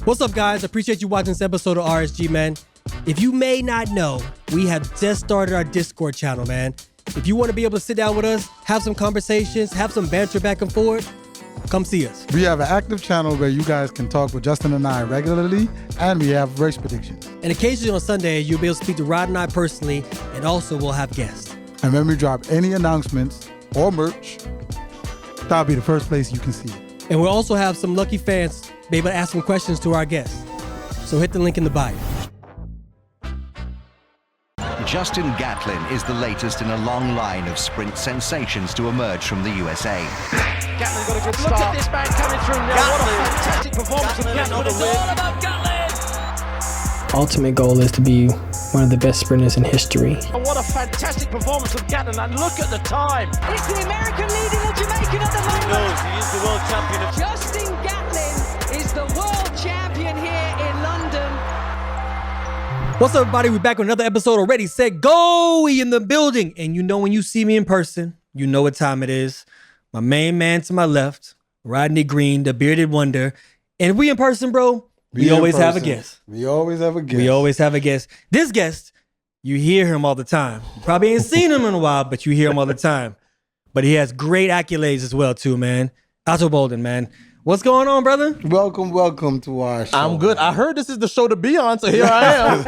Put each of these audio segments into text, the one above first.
What's up, guys? Appreciate you watching this episode of RSG, man. If you may not know, we have just started our Discord channel, man. If you want to be able to sit down with us, have some conversations, have some banter back and forth, come see us. We have an active channel where you guys can talk with Justin and I regularly, and we have race predictions. And occasionally on Sunday, you'll be able to speak to Rod and I personally, and also we'll have guests. And when we drop any announcements or merch, that'll be the first place you can see it. And we'll also have some lucky fans be able to ask some questions to our guests. So hit the link in the bio. Justin Gatlin is the latest in a long line of sprint sensations to emerge from the USA. Gatlin got a good start. Look at this man coming through now. Gatlin. What a fantastic performance from Gatlin. It's all about Gatlin. Ultimate goal is to be one of the best sprinters in history. And what a fantastic performance from Gatlin. And look at the time. It's the American leading the Jamaican at the moment. He knows he is the world champion. Justin Gatlin is the world champion here in London. What's up, everybody? We're back with another episode already. Said go, we in the building. And you know when you see me in person, you know what time it is. My main man to my left, Rodney Green, the bearded wonder. And if we in person, bro, we always have a guest. We always have a guest. We always have a guest. This guest, you hear him all the time. You probably ain't seen him in a while, but you hear him all the time. But he has great accolades as well, too, man. Boldon, man. What's going on, brother? Welcome to our show. I'm good. I heard this is the show to be on, so here I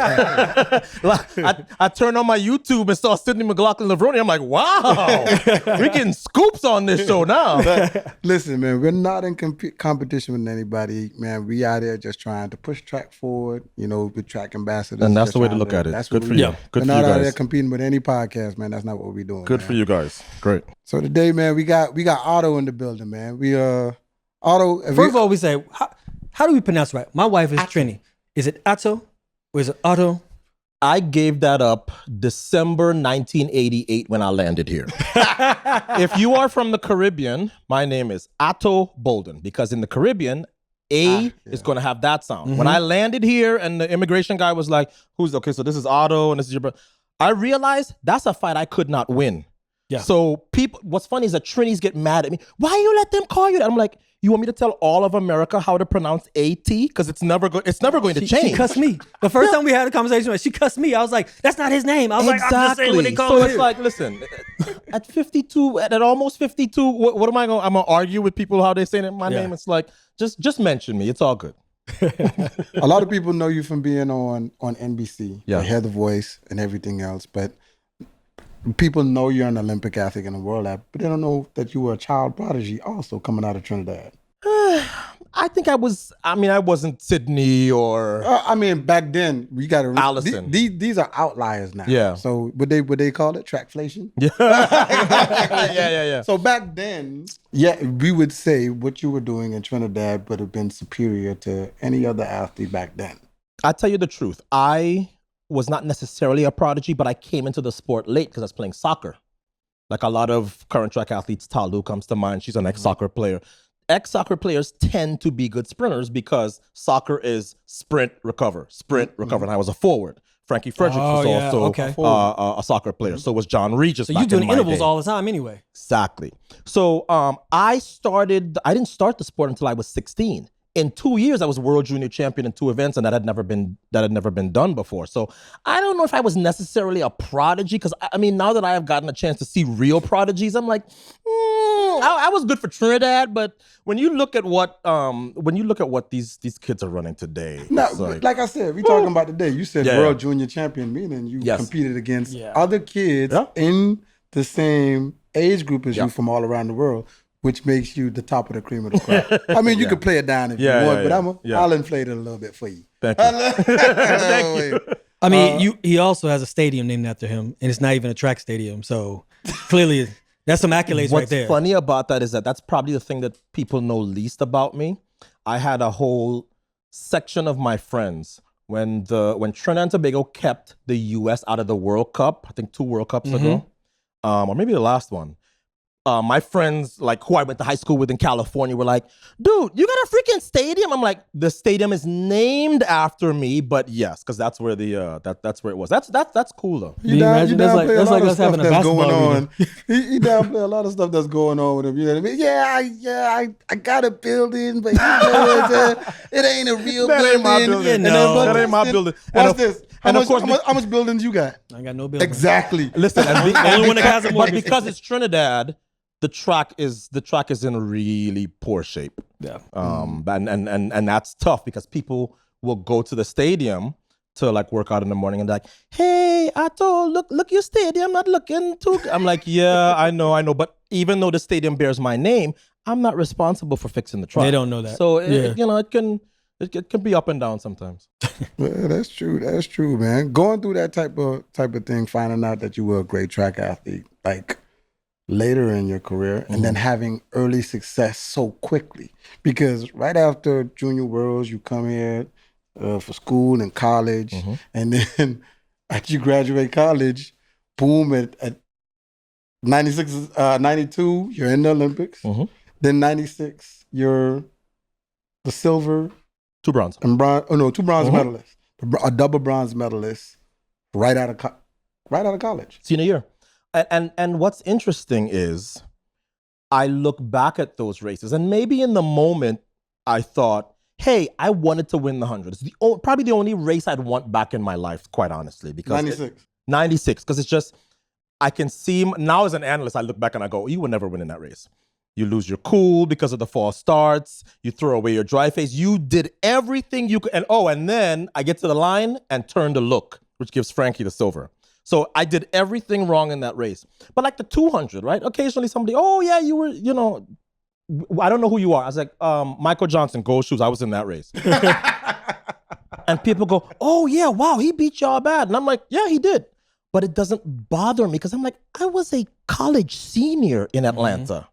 am. I turned on my YouTube and saw Sidney McLaughlin Lavroni. I'm like, wow, we're getting scoops on this show now. Listen, man, we're not in competition with anybody, man. We out there just trying to push track forward, you know, with track ambassadors. And that's the way to look at it. That's good what for we you. do. Good we're for you not out guys. there competing with any podcast, man. That's not what we're doing. Good man. for you guys. Great. So today, man, we got Otto in the building, man. Otto. First of all, we say, how do we pronounce it right? My wife is Trini. Is it Otto or is it Otto? I gave that up December 1988 when I landed here. If you are from the Caribbean, my name is Otto Boldon, because in the Caribbean, is going to have that sound. Mm-hmm. When I landed here and the immigration guy was like, okay, so this is Otto and this is your brother. I realized that's a fight I could not win. Yeah. So what's funny is that Trinis get mad at me. Why you let them call you that? I'm like, you want me to tell all of America how to pronounce AT? Because it's never going to change. She cussed me. The first time we had a conversation, she cussed me. I was like, that's not his name. I was like, I'm just saying what they call so him. it's like, listen, at 52, at almost 52, what am I going? I'm gonna argue with people how they say my name. It's like, just mention me. It's all good. A lot of people know you from being on NBC, Hear the Voice and everything else, but people know you're an Olympic athlete and a world athlete, but they don't know that you were a child prodigy also coming out of Trinidad. I think I wasn't Sydney or... back then, we got to... Allison. These are outliers now. Yeah. So would they call it trackflation? Yeah. yeah. So back then, we would say what you were doing in Trinidad would have been superior to any other athlete back then. I'll tell you the truth. I was not necessarily a prodigy, but I came into the sport late because I was playing soccer. Like a lot of current track athletes, Talu comes to mind. She's an ex-soccer player. Ex-soccer players tend to be good sprinters because soccer is sprint, recover. And I was a forward. Frankie Fredericks was also a soccer player. So was John Regis. So you're doing intervals all the time anyway. Exactly. So I didn't start the sport until I was 16. In 2 years, I was world junior champion in 2 events, and that had never been done before. So I don't know if I was necessarily a prodigy, because now that I have gotten a chance to see real prodigies, I'm like, I was good for Trinidad. But when you look at what these kids are running today, now, like I said, we talking about today. You said world junior champion, meaning you Yes. competed against other kids in the same age group as you from all around the world, which makes you the top of the cream of the crop. You could play it down if you want, but I'll inflate it a little bit for you. Thank you. Thank you. He also has a stadium named after him, and it's not even a track stadium. So clearly, that's some accolades right there. What's funny about that is that's probably the thing that people know least about me. I had a whole section of my friends when Trinidad and Tobago kept the U.S. out of the World Cup. I think 2 World Cups ago, or maybe the last one. my friends, like who I went to high school with in California, were like, dude, you got a freaking stadium? I'm like, the stadium is named after me, but yes, because that's where the that's where it was. That's cool though. You imagine? That's downplay like a lot of us having stuff a that's going basketball on. He downplay a lot of stuff that's going on with him. You know what I mean? Yeah, I got a building, but it ain't a real That building. ain't my building. And then, That ain't my building. Watch this. How and of course, much buildings you got? I got no building. Exactly. listen, and The only one that has a but mortgage. because it's Trinidad, the track is in really poor shape. Yeah. And that's tough because people will go to the stadium to like work out in the morning and like, hey, Atto, look your stadium, not looking too good. I'm like, yeah, I know. But even though the stadium bears my name, I'm not responsible for fixing the track. They don't know that. So Yeah. it can be up and down sometimes. Yeah, that's true. That's true, man. Going through that type of thing, finding out that you were a great track athlete, like later in your career, and then having early success so quickly. Because right after Junior Worlds, you come here for school and college, and then after you graduate college, boom, at 96, 92, you're in the Olympics. Then 96, you're the silver. 2 bronze. And two bronze medalists. A double bronze medalist right out of college. Senior year. And what's interesting is I look back at those races and maybe in the moment I thought, hey, I wanted to win the 100. It's probably the only race I'd want back in my life, quite honestly. Because 96, because it's just, I can see, now as an analyst, I look back and I go, you will never win in that race. You lose your cool because of the false starts. You throw away your dry face. You did everything you could. And then I get to the line and turn to look, which gives Frankie the silver. So I did everything wrong in that race. But like the 200, right? Occasionally somebody, oh yeah, you were, I don't know who you are. I was like, Michael Johnson, gold shoes. I was in that race. And people go, oh yeah, wow, he beat y'all bad. And I'm like, yeah, he did. But it doesn't bother me because I'm like, I was a college senior in Atlanta.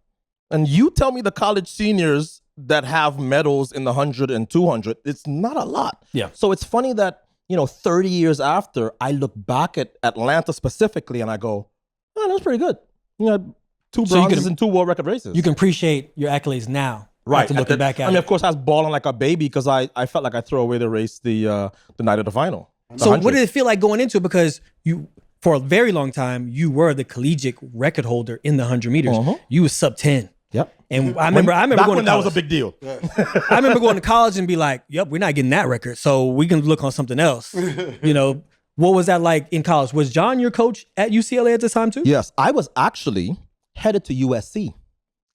And you tell me the college seniors that have medals in the 100 and 200, it's not a lot. Yeah. So it's funny that, 30 years after, I look back at Atlanta specifically and I go, oh, that's pretty good. 2 bronzes and 2 world record races. You can appreciate your accolades now. Right. After looking back at it. I mean, of course, I was balling like a baby because I felt like I threw away the race the night of the final. So 100. what did it feel like going into it? Because you, for a very long time, you were the collegiate record holder in the 100 meters. You was sub 10. Yep. And I remember back going to when that college. was a big deal. I remember going to college and be like, yep, we're not getting that record. So we can look on something else. What was that like in college? Was John your coach at UCLA at this time too? Yes. I was actually headed to USC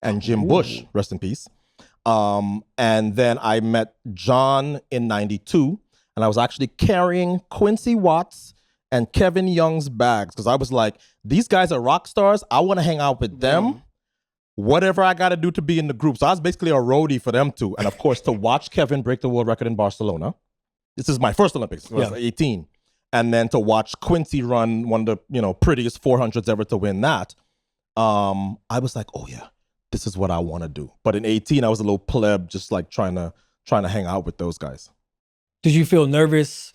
and Jim Bush, rest in peace. And then I met John in 92 and I was actually carrying Quincy Watts and Kevin Young's bags because I was like, these guys are rock stars. I want to hang out with them. Whatever I got to do to be in the group. So I was basically a roadie for them too. And of course, to watch Kevin break the world record in Barcelona. This is my first Olympics. I was 18. And then to watch Quincy run one of the prettiest 400s ever to win that. I was like, oh yeah, this is what I want to do. But in 18, I was a little pleb, just like trying to hang out with those guys. Did you feel nervous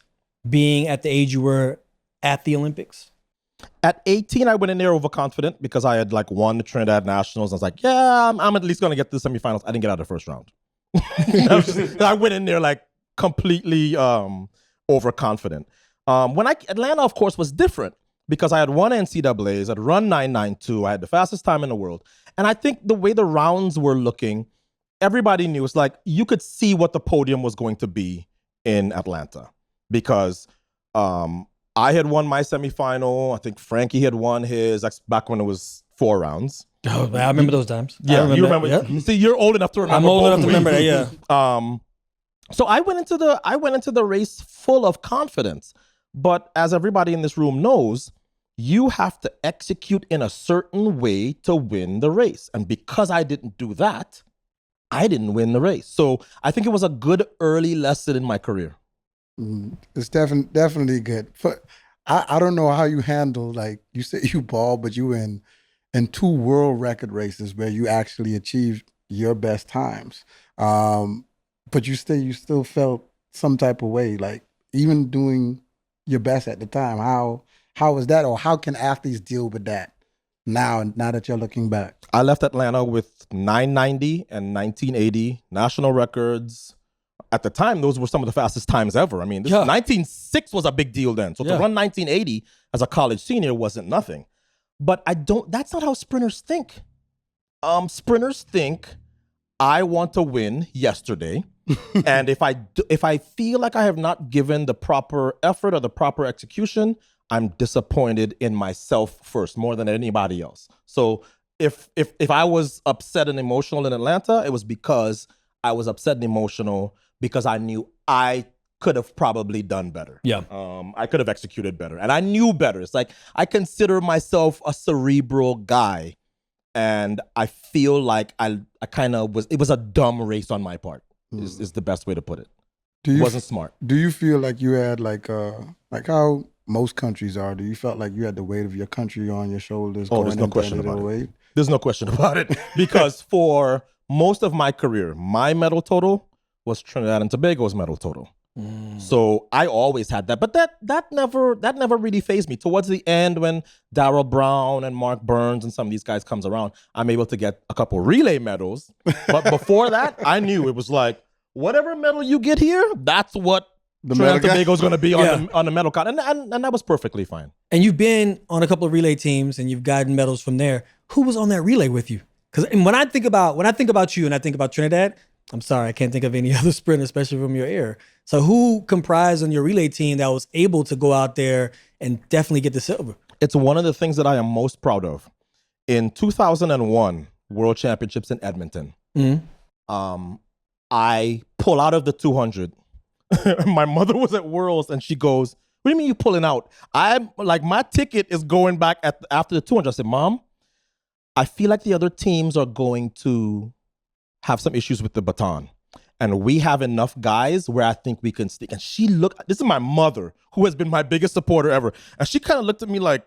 being at the age you were at the Olympics? At 18, I went in there overconfident because I had like won the Trinidad Nationals. I was like, yeah, I'm at least going to get to the semifinals. I didn't get out of the first round. I went in there like completely overconfident. Atlanta, of course, was different because I had won NCAAs, I'd run 9.92, I had the fastest time in the world. And I think the way the rounds were looking, everybody knew it's like you could see what the podium was going to be in Atlanta because I had won my semifinal. I think Frankie had won his. That's back when it was 4 rounds. Oh, I remember those times. Yeah, you remember. Yep. See, you're old enough to remember. I'm old enough to remember that. Yeah. So I went into the race full of confidence. But as everybody in this room knows, you have to execute in a certain way to win the race. And because I didn't do that, I didn't win the race. So I think it was a good early lesson in my career. It's definitely good. I don't know how you handle, like you say you ball, but you in 2 world record races where you actually achieved your best times. But you still felt some type of way, like even doing your best at the time. How was that, or how can athletes deal with that? now that you're looking back? I left Atlanta with 990 and 1980 national records. At the time, those were some of the fastest times ever. I mean, 19.6 was a big deal then. So to run 1980 as a college senior wasn't nothing. But that's not how sprinters think. Sprinters think, I want to win yesterday. And if I feel like I have not given the proper effort or the proper execution, I'm disappointed in myself first, more than anybody else. So if I was upset and emotional in Atlanta, it was because I was upset and emotional because I knew I could have probably done better. Yeah. I could have executed better. And I knew better. It's like I consider myself a cerebral guy. And I feel like I kind of was, it was a dumb race on my part, is the best way to put it. It wasn't smart. Do you feel like you had like how most countries are? Do you felt like you had the weight of your country on your shoulders? Oh, there's no question about it. There's no question about it. Because for most of my career, my medal total was Trinidad and Tobago's medal total. So I always had that, but that never really fazed me. Towards the end, when Darrell Brown and Mark Burns and some of these guys comes around, I'm able to get a couple relay medals. But before that, I knew it was like, whatever medal you get here, that's what Trinidad and Tobago is going to be on the medal card, and that was perfectly fine. And you've been on a couple of relay teams, and you've gotten medals from there. Who was on that relay with you? Because when I think about you and I think about Trinidad, I'm sorry, I can't think of any other sprinter, especially from your era. So who comprised on your relay team that was able to go out there and definitely get the silver? It's one of the things that I am most proud of. In 2001 World Championships in Edmonton, I pull out of the 200. My mother was at Worlds and she goes, "What do you mean you pulling out?" I'm like, my ticket is going back after the 200. I said, "Mom, I feel like the other teams are going to have some issues with the baton. And we have enough guys where I think we can stick." And she looked, this is my mother, who has been my biggest supporter ever. And she kind of looked at me like,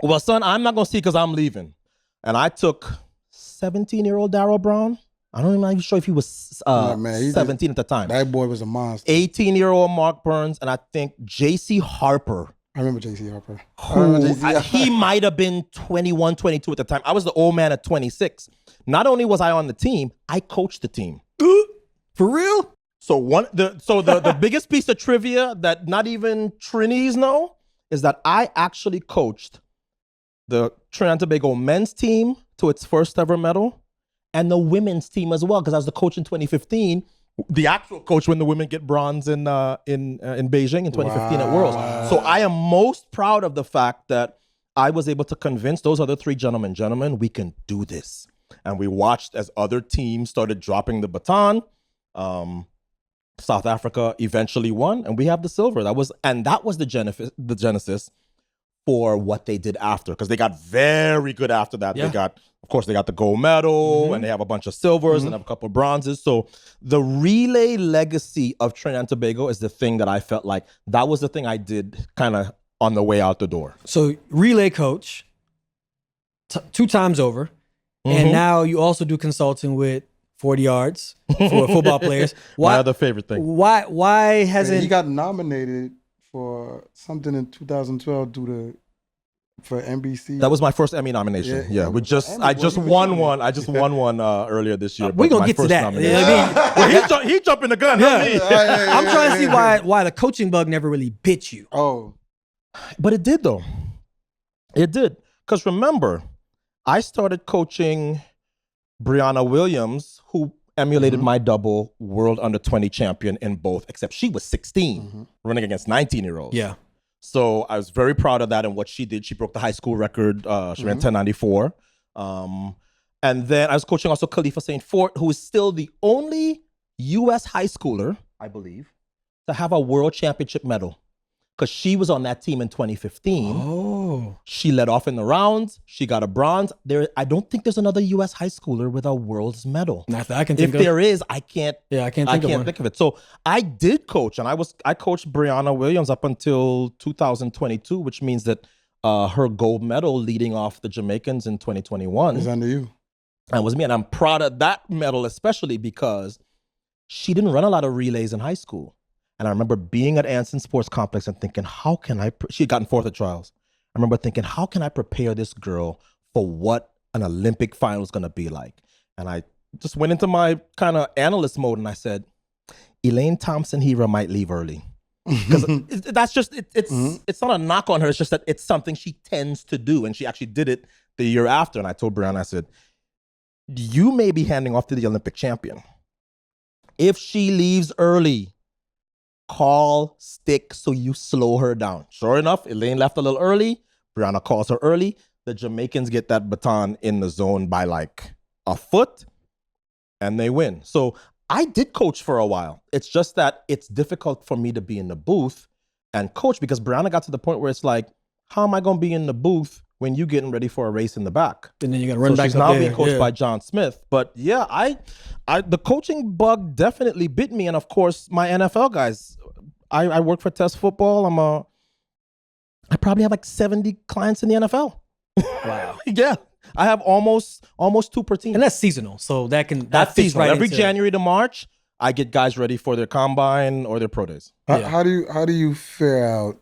"Well, son, I'm not going to see because I'm leaving." And I took 17-year-old Darrell Brown. I'm not even sure if he was 17 at the time. That boy was a monster. 18-year-old Mark Burns, and I think J.C. Harper. I remember J.C. Harper. He might have been 21, 22 at the time. I was the old man at 26. Not only was I on the team, I coached the team. For real? So the biggest piece of trivia that not even Trinis know is that I actually coached the Trinidad and Tobago men's team to its first ever medal and the women's team as well, because I was the coach in 2015, the actual coach when the women get bronze in Beijing in 2015 at Worlds. So I am most proud of the fact that I was able to convince those other three gentlemen, we can do this. And we watched as other teams started dropping the baton. South Africa eventually won, and we have the silver. That was the genesis for what they did after, because they got very good after that. Yeah. They got the gold medal, and they have a bunch of silvers and have a couple of bronzes. So the relay legacy of Trinidad and Tobago is the thing that I felt like that was the thing I did kind of on the way out the door. So relay coach 2 times over. And now you also do consulting with 40 yards for football players. My other favorite thing. Why hasn't he got nominated for something in 2012 for NBC? That was my first Emmy nomination. Yeah, I just won one. I just won one earlier this year. We're gonna get to that. Well, he jumping the gun. Not me. I'm trying to see why the coaching bug never really bit you. Oh, but it did though. It did, because remember, I started coaching Brianna Williams, who emulated my double world under 20 champion in both, except she was 16 running against 19-year-olds. Yeah. So I was very proud of that and what she did. She broke the high school record. She ran 10.94. And then I was coaching also Khalifa St. Fort, who is still the only U.S. high schooler, I believe, to have a world championship medal. Because she was on that team in 2015. Oh. She led off in the rounds. She got a bronze. I don't think there's another U.S. high schooler with a world's medal. Not that I can think of. If there is, I can't think of it. So I did coach, and I coached Brianna Williams up until 2022, which means that her gold medal leading off the Jamaicans in 2021 is under you. And was me. And I'm proud of that medal, especially because she didn't run a lot of relays in high school. And I remember being at Anson Sports Complex and thinking, how can I? She had gotten 4th at trials. I remember thinking, how can I prepare this girl for what an Olympic final is going to be like? And I just went into my kind of analyst mode and I said, Elaine Thompson-Herah might leave early. Because that's just, it's not a knock on her. It's just that it's something she tends to do. And she actually did it the year after. And I told Brianna, I said, you may be handing off to the Olympic champion. If she leaves early, call stick so you slow her down. Sure enough, Elaine left a little early. Brianna calls her early. The Jamaicans get that baton in the zone by like a foot and they win. So I did coach for a while. It's just that it's difficult for me to be in the booth and coach because Brianna got to the point where it's like, how am I going to be in the booth when you getting ready for a race in the back? And then you got to run back she's up now there. being coached by John Smith. But yeah, I the coaching bug definitely bit me. And of course, my NFL guys, I work for Test Football. I probably have like 70 clients in the NFL. Wow. Yeah. I have almost 2 per team. And that's seasonal. So that fits seasonal. right Every into- January to March, I get guys ready for their combine or their pro days. How do you fare out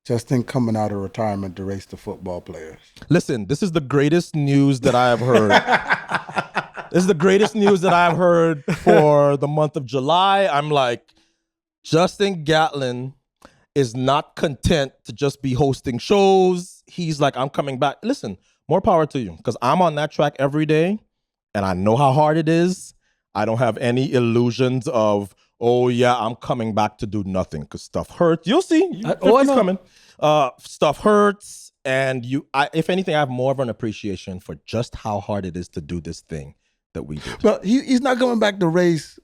Justin coming out of retirement to race the football players? Listen, this is the greatest news that I have heard. This is the greatest news that I've heard for the month of July. I'm like, Justin Gatlin is not content to just be hosting shows. He's like, I'm coming back. Listen, more power to you because I'm on that track every day and I know how hard it is. I don't have any illusions of, oh yeah, I'm coming back to do nothing because stuff hurts. You'll see. It's coming. Stuff hurts. And if anything, I have more of an appreciation for just how hard it is to do this thing that we did. But he's not coming back to race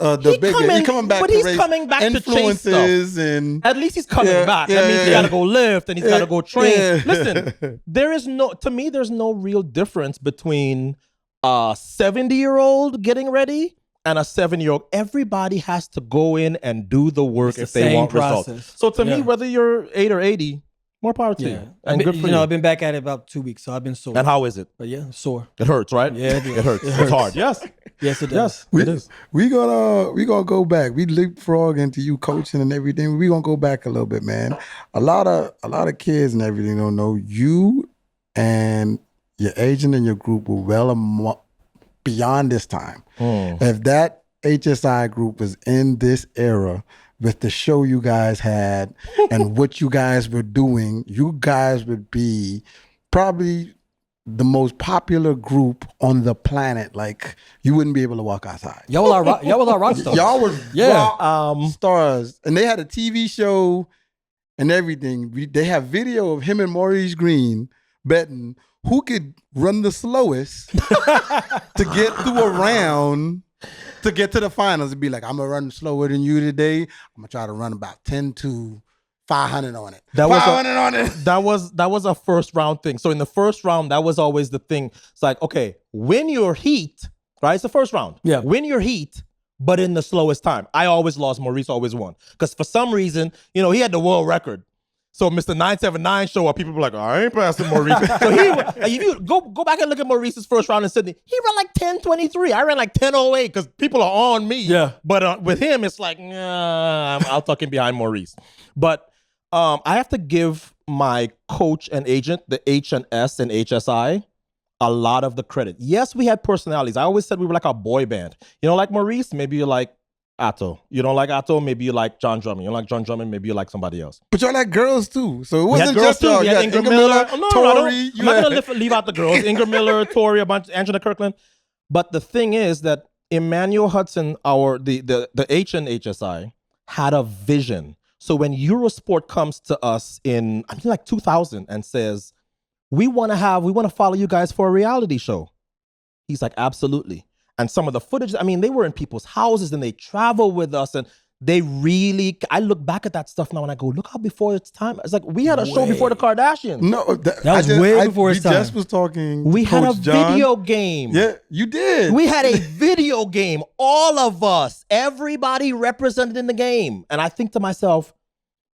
he's coming back to race coming back influences to chase and at least he's coming back. That means he got to go lift and he's got to go train. Listen, there's no real difference between a 70-year-old getting ready and a 7-year-old. Everybody has to go in and do the work if they want results. So to me, whether you're 8 or 80, more power to you. And good for you. I've been back at it about 2 weeks, so I've been sore. And how is it? But yeah, sore. It hurts, right? Yeah, it hurts. It's hard. Yes. Yes, it does. It is. We gonna go back. We leapfrog into you coaching and everything. We gonna go back a little bit, man. A lot of kids and everything don't know you and your agent and your group were well beyond this time. If that HSI group was in this era with the show you guys had and what you guys were doing, you guys would be probably the most popular group on the planet. Like, you wouldn't be able to walk outside. Y'all was our rock stars. Y'all was rock stars. And they had a TV show and everything. They have video of him and Maurice Green betting who could run the slowest to get through a round to get to the finals. It'd be like, I'm going to run slower than you today. I'm going to try to run about 10 to 500 on it. That was a first round thing. So in the first round, that was always the thing. It's like, okay, win your heat, right? It's the first round. Yeah. Win your heat, but in the slowest time. I always lost. Maurice always won. Because for some reason, he had the world record. So Mr. 979 show up, people were like, I ain't passing Maurice. So if you go back and look at Maurice's first round in Sydney, he ran like 10:23. I ran like 10:08 because people are on me. Yeah. But with him, it's like, I'm out tucking behind Maurice. But I have to give my coach and agent, the H&S and HSI, a lot of the credit. Yes, we had personalities. I always said we were like a boy band. Like Maurice, maybe you're like Atto. You don't like Atto, maybe you like John Drummond. You don't like John Drummond, maybe you like somebody else. But y'all like girls too. So it wasn't girls just too. y'all. We You had had Ingram Miller, Tori. I'm not going to leave out the girls. Ingram Miller, Tori, a bunch, Angela Kirkland. But the thing is that Emmanuel Hudson, the H and HSI, had a vision. So when Eurosport comes to us in, I think like 2000 and says, we want to follow you guys for a reality show. He's like, absolutely. And some of the footage, they were in people's houses and they travel with us and I look back at that stuff now and I go, look how before its time. It's like, we had a show before the Kardashians. No, that was way before its time. We just was talking to We had Coach a John. video game. Yeah, you did. We had a video game. All of us, everybody represented in the game. And I think to myself,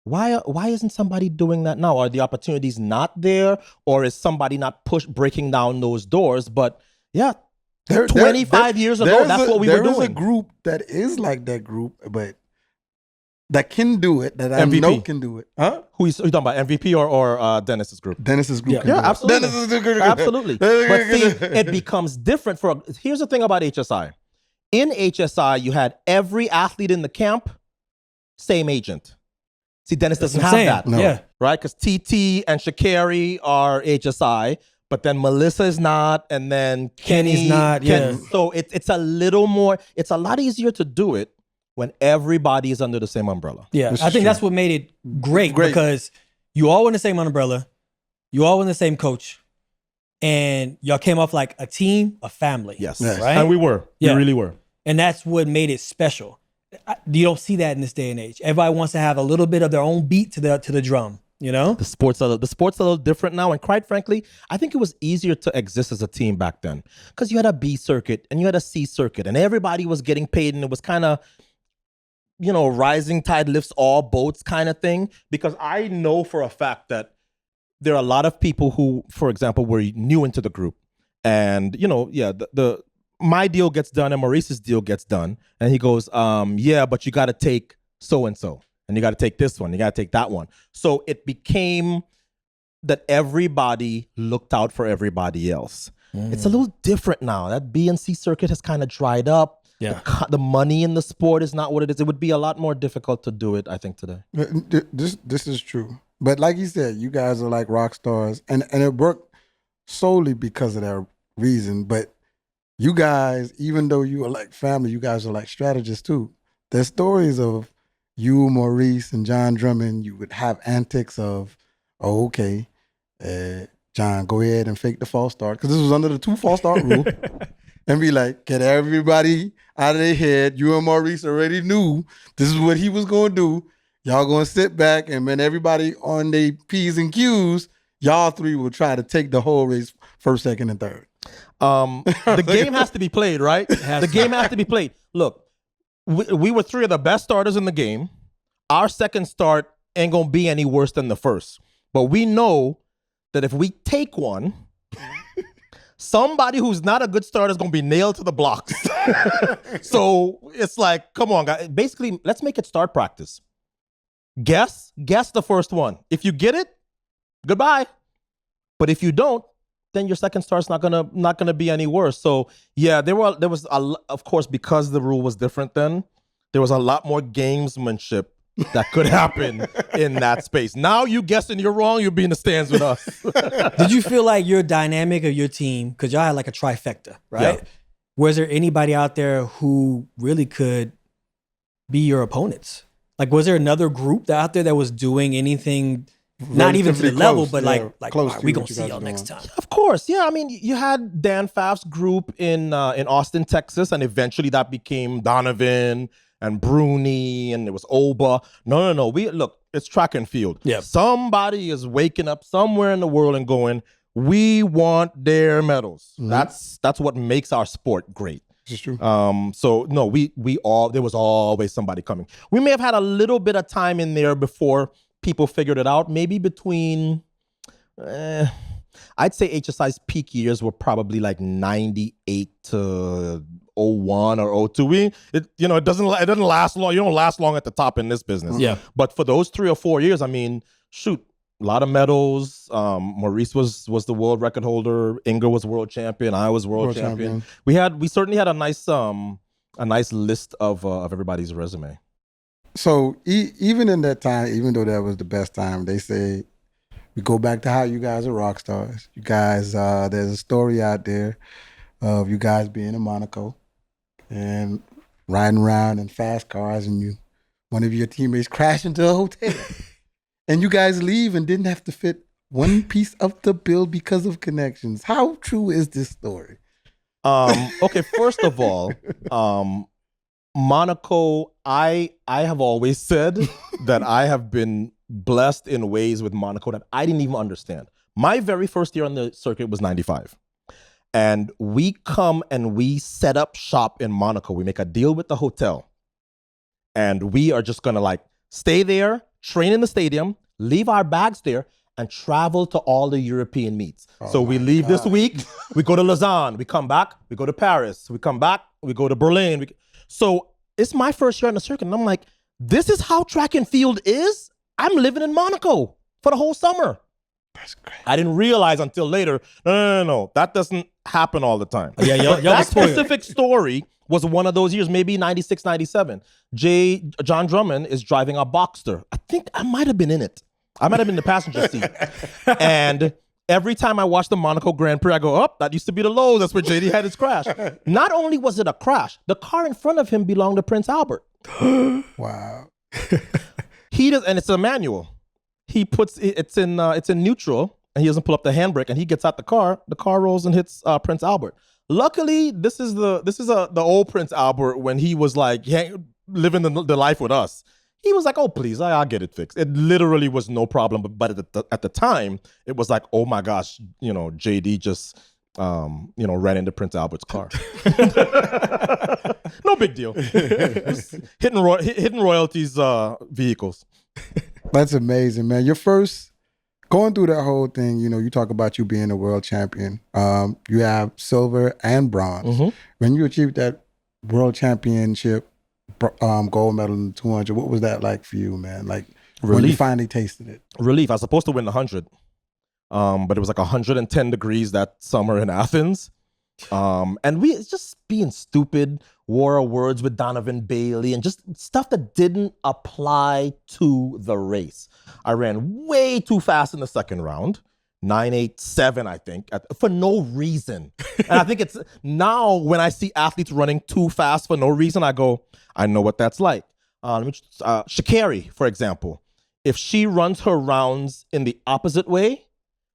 why isn't somebody doing that now? Are the opportunities not there? Or is somebody not breaking down those doors? But yeah, 25 years ago, that's what we were doing. There is a group that is like that group, but that can do it, that I MVP. know can do it. Huh? Who you talking about, MVP or Dennis's group? Dennis's group. Yeah, can do absolutely. It. Dennis's group. Absolutely. But see, it becomes different for, here's the thing about HSI. In HSI, you had every athlete in the camp, same agent. See, Dennis doesn't have that. No. Yeah. Right? Because TT and Sha'Carri are HSI, but then Melissa is not, and then Kenny's not, yeah. So it's a little more, it's a lot easier to do it when everybody is under the same umbrella. Yeah, I think that's what made it great because you all were in the same umbrella, you all were in the same coach, and y'all came off like a team, a family. Yes. Right? And we were. Yeah. We really were. And that's what made it special. You don't see that in this day and age. Everybody wants to have a little bit of their own beat to the drum, you know? The sport's a little different now, and quite frankly, I think it was easier to exist as a team back then because you had a B circuit and you had a C circuit, and everybody was getting paid, and it was kind of, you know, rising tide lifts all boats kind of thing. Because I know for a fact that there are a lot of people who, for example, were new into the group, and you know, yeah, my deal gets done and Maurice's deal gets done, and he goes, yeah, but you got to take so and so. And you got to take this one. You got to take that one. So it became that everybody looked out for everybody else. It's a little different now. That B and C circuit has kind of dried up. Yeah. The money in the sport is not what it is. It would be a lot more difficult to do it, I think, today. This is true. But like you said, you guys are like rock stars. And it worked solely because of that reason. But you guys, even though you are like family, you guys are like strategists too. There's stories of you, Maurice, and John Drummond. You would have antics of, oh, okay, John, go ahead and fake the false start. Because this was under the 2 false start rule. And be like, get everybody out of their head. You and Maurice already knew this is what he was going to do. Y'all going to sit back, and then everybody on their P's and Q's, y'all 3 will try to take the whole race first, second, and third. The game has to be played, right? The game has to be played. Look, we were 3 of the best starters in the game. Our second start ain't going to be any worse than the first. But we know that if we take one, somebody who's not a good starter is going to be nailed to the blocks. So it's like, come on, guys. Basically, let's make it start practice. Guess the first one. If you get it, goodbye. But if you don't, then your second start's not gonna be any worse. So yeah, there was of course, because the rule was different then, there was a lot more gamesmanship that could happen in that space. Now you guessing you're wrong, you'll be in the stands with us. Did you feel like your dynamic of your team, because y'all had like a trifecta, right? Yeah. Was there anybody out there who really could be your opponents? Like, was there another group out there that was doing anything, not even to the level, but like we gonna see y'all next time? Of course, yeah. I mean, you had Dan Pfaff's group in Austin, Texas, and eventually that became Donovan and Bruni, and it was Oba. No. Look, it's track and field. Yeah. Somebody is waking up somewhere in the world and going, we want their medals. Mm-hmm. That's what makes our sport great. This is true. So no, there was always somebody coming. We may have had a little bit of time in there before people figured it out. Maybe between, I'd say HSI's peak years were probably like 98 to 01 or 02. It doesn't last long. You don't last long at the top in this business. Yeah. But for those 3 or 4 years, I mean, shoot, a lot of medals. Maurice was the world record holder. Inga was world champion. I was world champion. We certainly had a nice list of everybody's resume. So even in that time, even though that was the best time, they say we go back to how you guys are rock stars. You guys, there's a story out there of you guys being in Monaco and riding around in fast cars, and one of your teammates crashed into a hotel. And you guys leave and didn't have to fit one piece of the bill because of connections. How true is this story? Okay, first of all, Monaco, I have always said that I have been blessed in ways with Monaco that I didn't even understand. My very first year on the circuit was 95. And we come and we set up shop in Monaco. We make a deal with the hotel. And we are just going to stay there, train in the stadium, leave our bags there, and travel to all the European meets. So we leave this week, we go to Lausanne, we come back, we go to Paris, we come back, we go to Berlin. So it's my first year on the circuit, and I'm like, this is how track and field is? I'm living in Monaco for the whole summer. That's great. I didn't realize until later, no. That doesn't happen all the time. Yeah, y'all That was spoiled. specific story was one of those years, maybe 96, 97. John Drummond is driving a Boxster. I think I might have been in it. I might have been in the passenger seat. And every time I watch the Monaco Grand Prix, I go, that used to be the Lowe's. That's where JD had his crash. Not only was it a crash, the car in front of him belonged to Prince Albert. Wow. And it's a manual. He puts it's in neutral, and he doesn't pull up the handbrake, and he gets out the car. The car rolls and hits Prince Albert. Luckily, this is the old Prince Albert when he was like living the life with us. He was like, "Oh, please, I'll get it fixed." It literally was no problem. But at the time, it was like, "Oh my gosh, JD just ran into Prince Albert's car." No big deal. Hidden royalties vehicles. That's amazing, man. Your first going through that whole thing, you talk about you being a world champion. You have silver and bronze. Mm-hmm. When you achieved that world championship gold medal in the 200, what was that like for you, man? Like when you finally tasted it? Relief. I was supposed to win the 100, but it was like 110 degrees that summer in Athens. And we just being stupid, war of words with Donovan Bailey and just stuff that didn't apply to the race. I ran way too fast in the second round, 9.87, I think, for no reason. And I think it's now when I see athletes running too fast for no reason, I go, I know what that's like. Sha'Carri, for example, if she runs her rounds in the opposite way,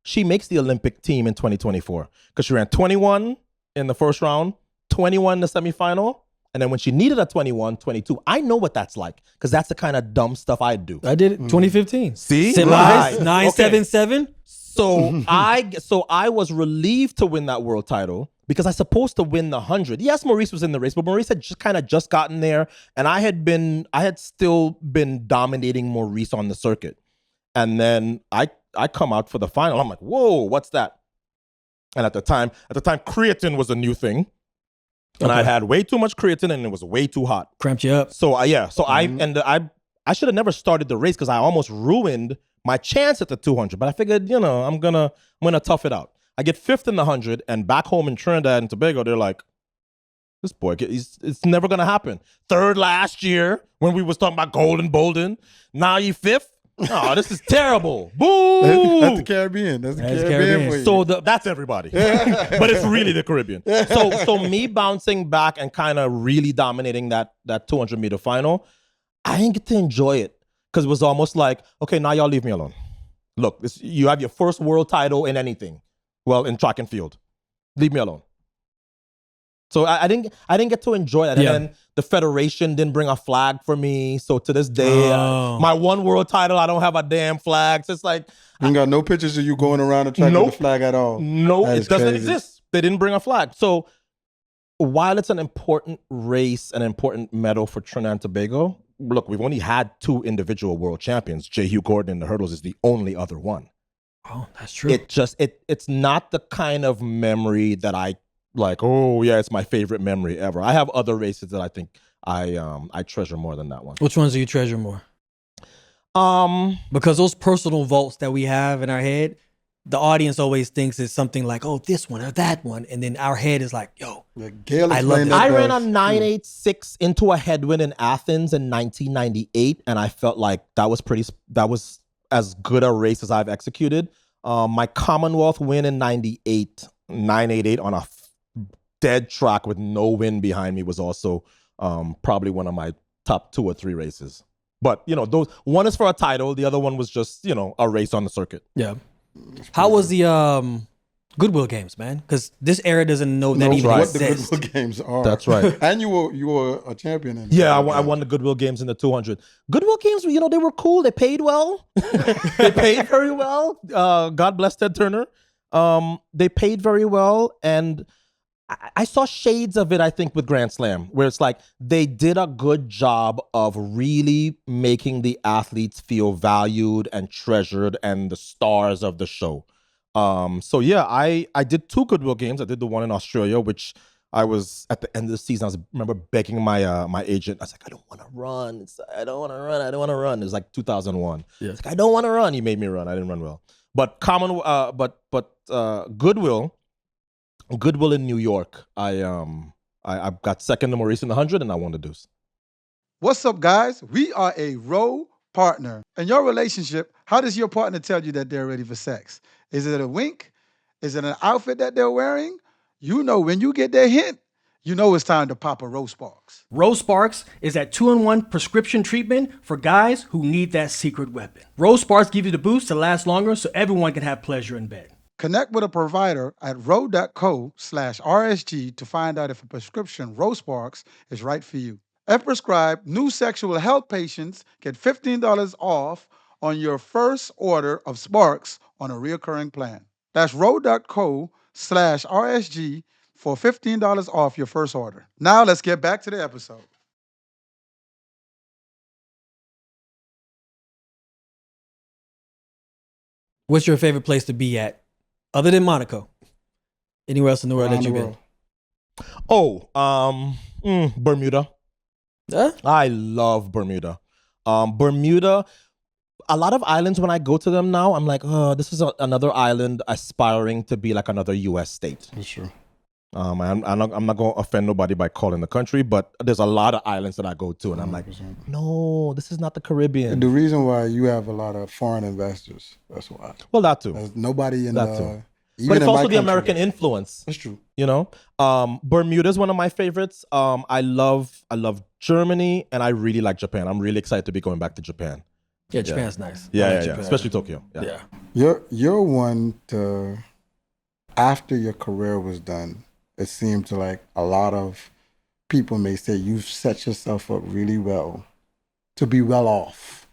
she makes the Olympic team in 2024 because she ran 21 in the first round, 21 in the semifinal, and then when she needed a 21, 22, I know what that's like because that's the kind of dumb stuff I do. I did it 2015. See? Semis, Right. 977. So I was relieved to win that world title because I was supposed to win the 100. Yes, Maurice was in the race, but Maurice had just gotten there, and I had still been dominating Maurice on the circuit. And then I come out for the final. I'm like, whoa, what's that? And at the time, creatine was a new thing. And I had way too much creatine and it was way too hot. Cramped you up. So I should have never started the race because I almost ruined my chance at the 200. But I figured, I'm gonna tough it out. I get fifth in the 100, and back home in Trinidad and Tobago, they're like, this boy, it's never gonna happen. Third last year when we was talking about gold in Boldon. Now you fifth. Oh, this is terrible. Boo! That's the Caribbean. That's the Caribbean for you. So that's everybody. But it's really the Caribbean. So me bouncing back and kind of really dominating that 200-meter final, I didn't get to enjoy it because it was almost like, okay, now y'all leave me alone. Look, you have your first world title in anything. Well, in track and field. Leave me alone. So I didn't get to enjoy that. Yeah. And then the Federation didn't bring a flag for me. So to this day, my one world title, I don't have a damn flag. So it's like... You got no pictures of you going around the track with a flag at all. No, it doesn't exist. They didn't bring a flag. So while it's an important race, an important medal for Trinidad and Tobago, look, we've only had 2 individual world champions. J. Hugh Gordon in the hurdles is the only other one. Oh, that's true. It's not the kind of memory that I like, oh yeah, it's my favorite memory ever. I have other races that I think I treasure more than that one. Which ones do you treasure more? Because those personal votes that we have in our head, the audience always thinks it's something like, oh, this one or that one. And then our head is like, yo, I love it. I ran a 9.86 into a headwind in Athens in 1998. And I felt like that was as good a race as I've executed. My Commonwealth win in 98, 9.88 on a dead track with no wind behind me was also probably one of my top 2 or 3 races. But, those one is for a title. The other one was just, a race on the circuit. Yeah. How was the Goodwill Games, man? Because this era doesn't know that even what the exists. Goodwill Games are. That's right. And you were a champion in I won the Goodwill Games in the 200. Goodwill Games, they were cool. They paid well. They paid very well. God bless Ted Turner. They paid very well. And I saw shades of it, I think, with Grand Slam, where it's like they did a good job of really making the athletes feel valued and treasured and the stars of the show. So yeah, I did 2 Goodwill Games. I did the one in Australia, which I was at the end of the season. I remember begging my my agent. I was like, I don't want to run. I don't want to run. I don't want to run. It was like 2001. Yeah. It's like, I don't want to run. He made me run. I didn't run well. But Goodwill in New York. I got second to Maurice in the 100, and I won the deuce. What's up, guys? We are a role partner. In your relationship, how does your partner tell you that they're ready for sex? Is it a wink? Is it an outfit that they're wearing? You know, when you get that hint, you know it's time to pop a Rose Sparks. Rose Sparks is that 2-in-1 prescription treatment for guys who need that secret weapon. Rose Sparks give you the boost to last longer so everyone can have pleasure in bed. Connect with a provider at ro.co/RSG to find out if a prescription Rose Sparks is right for you. If prescribed, new sexual health patients get $15 off on your first order of Sparks on a reoccurring plan. That's ro.co/RSG for $15 off your first order. Now let's get back to the episode. What's your favorite place to be at, other than Monaco? Anywhere else in the world Around that the you've world. been? Bermuda. Huh? I love Bermuda. Bermuda, a lot of islands, when I go to them now, I'm like, oh, this is another island aspiring to be like another U.S. state. That's true. I'm not going to offend nobody by calling the country, but there's a lot of islands that I go to, and I'm like, 100%. no, this is not the Caribbean. The reason why you have a lot of foreign investors, that's why. Well, that too. There's nobody in That the... too. Even But it's in my also the country. American influence. That's true. You know, Bermuda is one of my favorites. I love Germany, and I really like Japan. I'm really excited to be going back to Japan. Yeah, Japan's nice. Yeah, I like yeah, Japan. especially Tokyo. Yeah. You're one to, after your career was done, it seemed to like a lot of people may say you've set yourself up really well to be well off.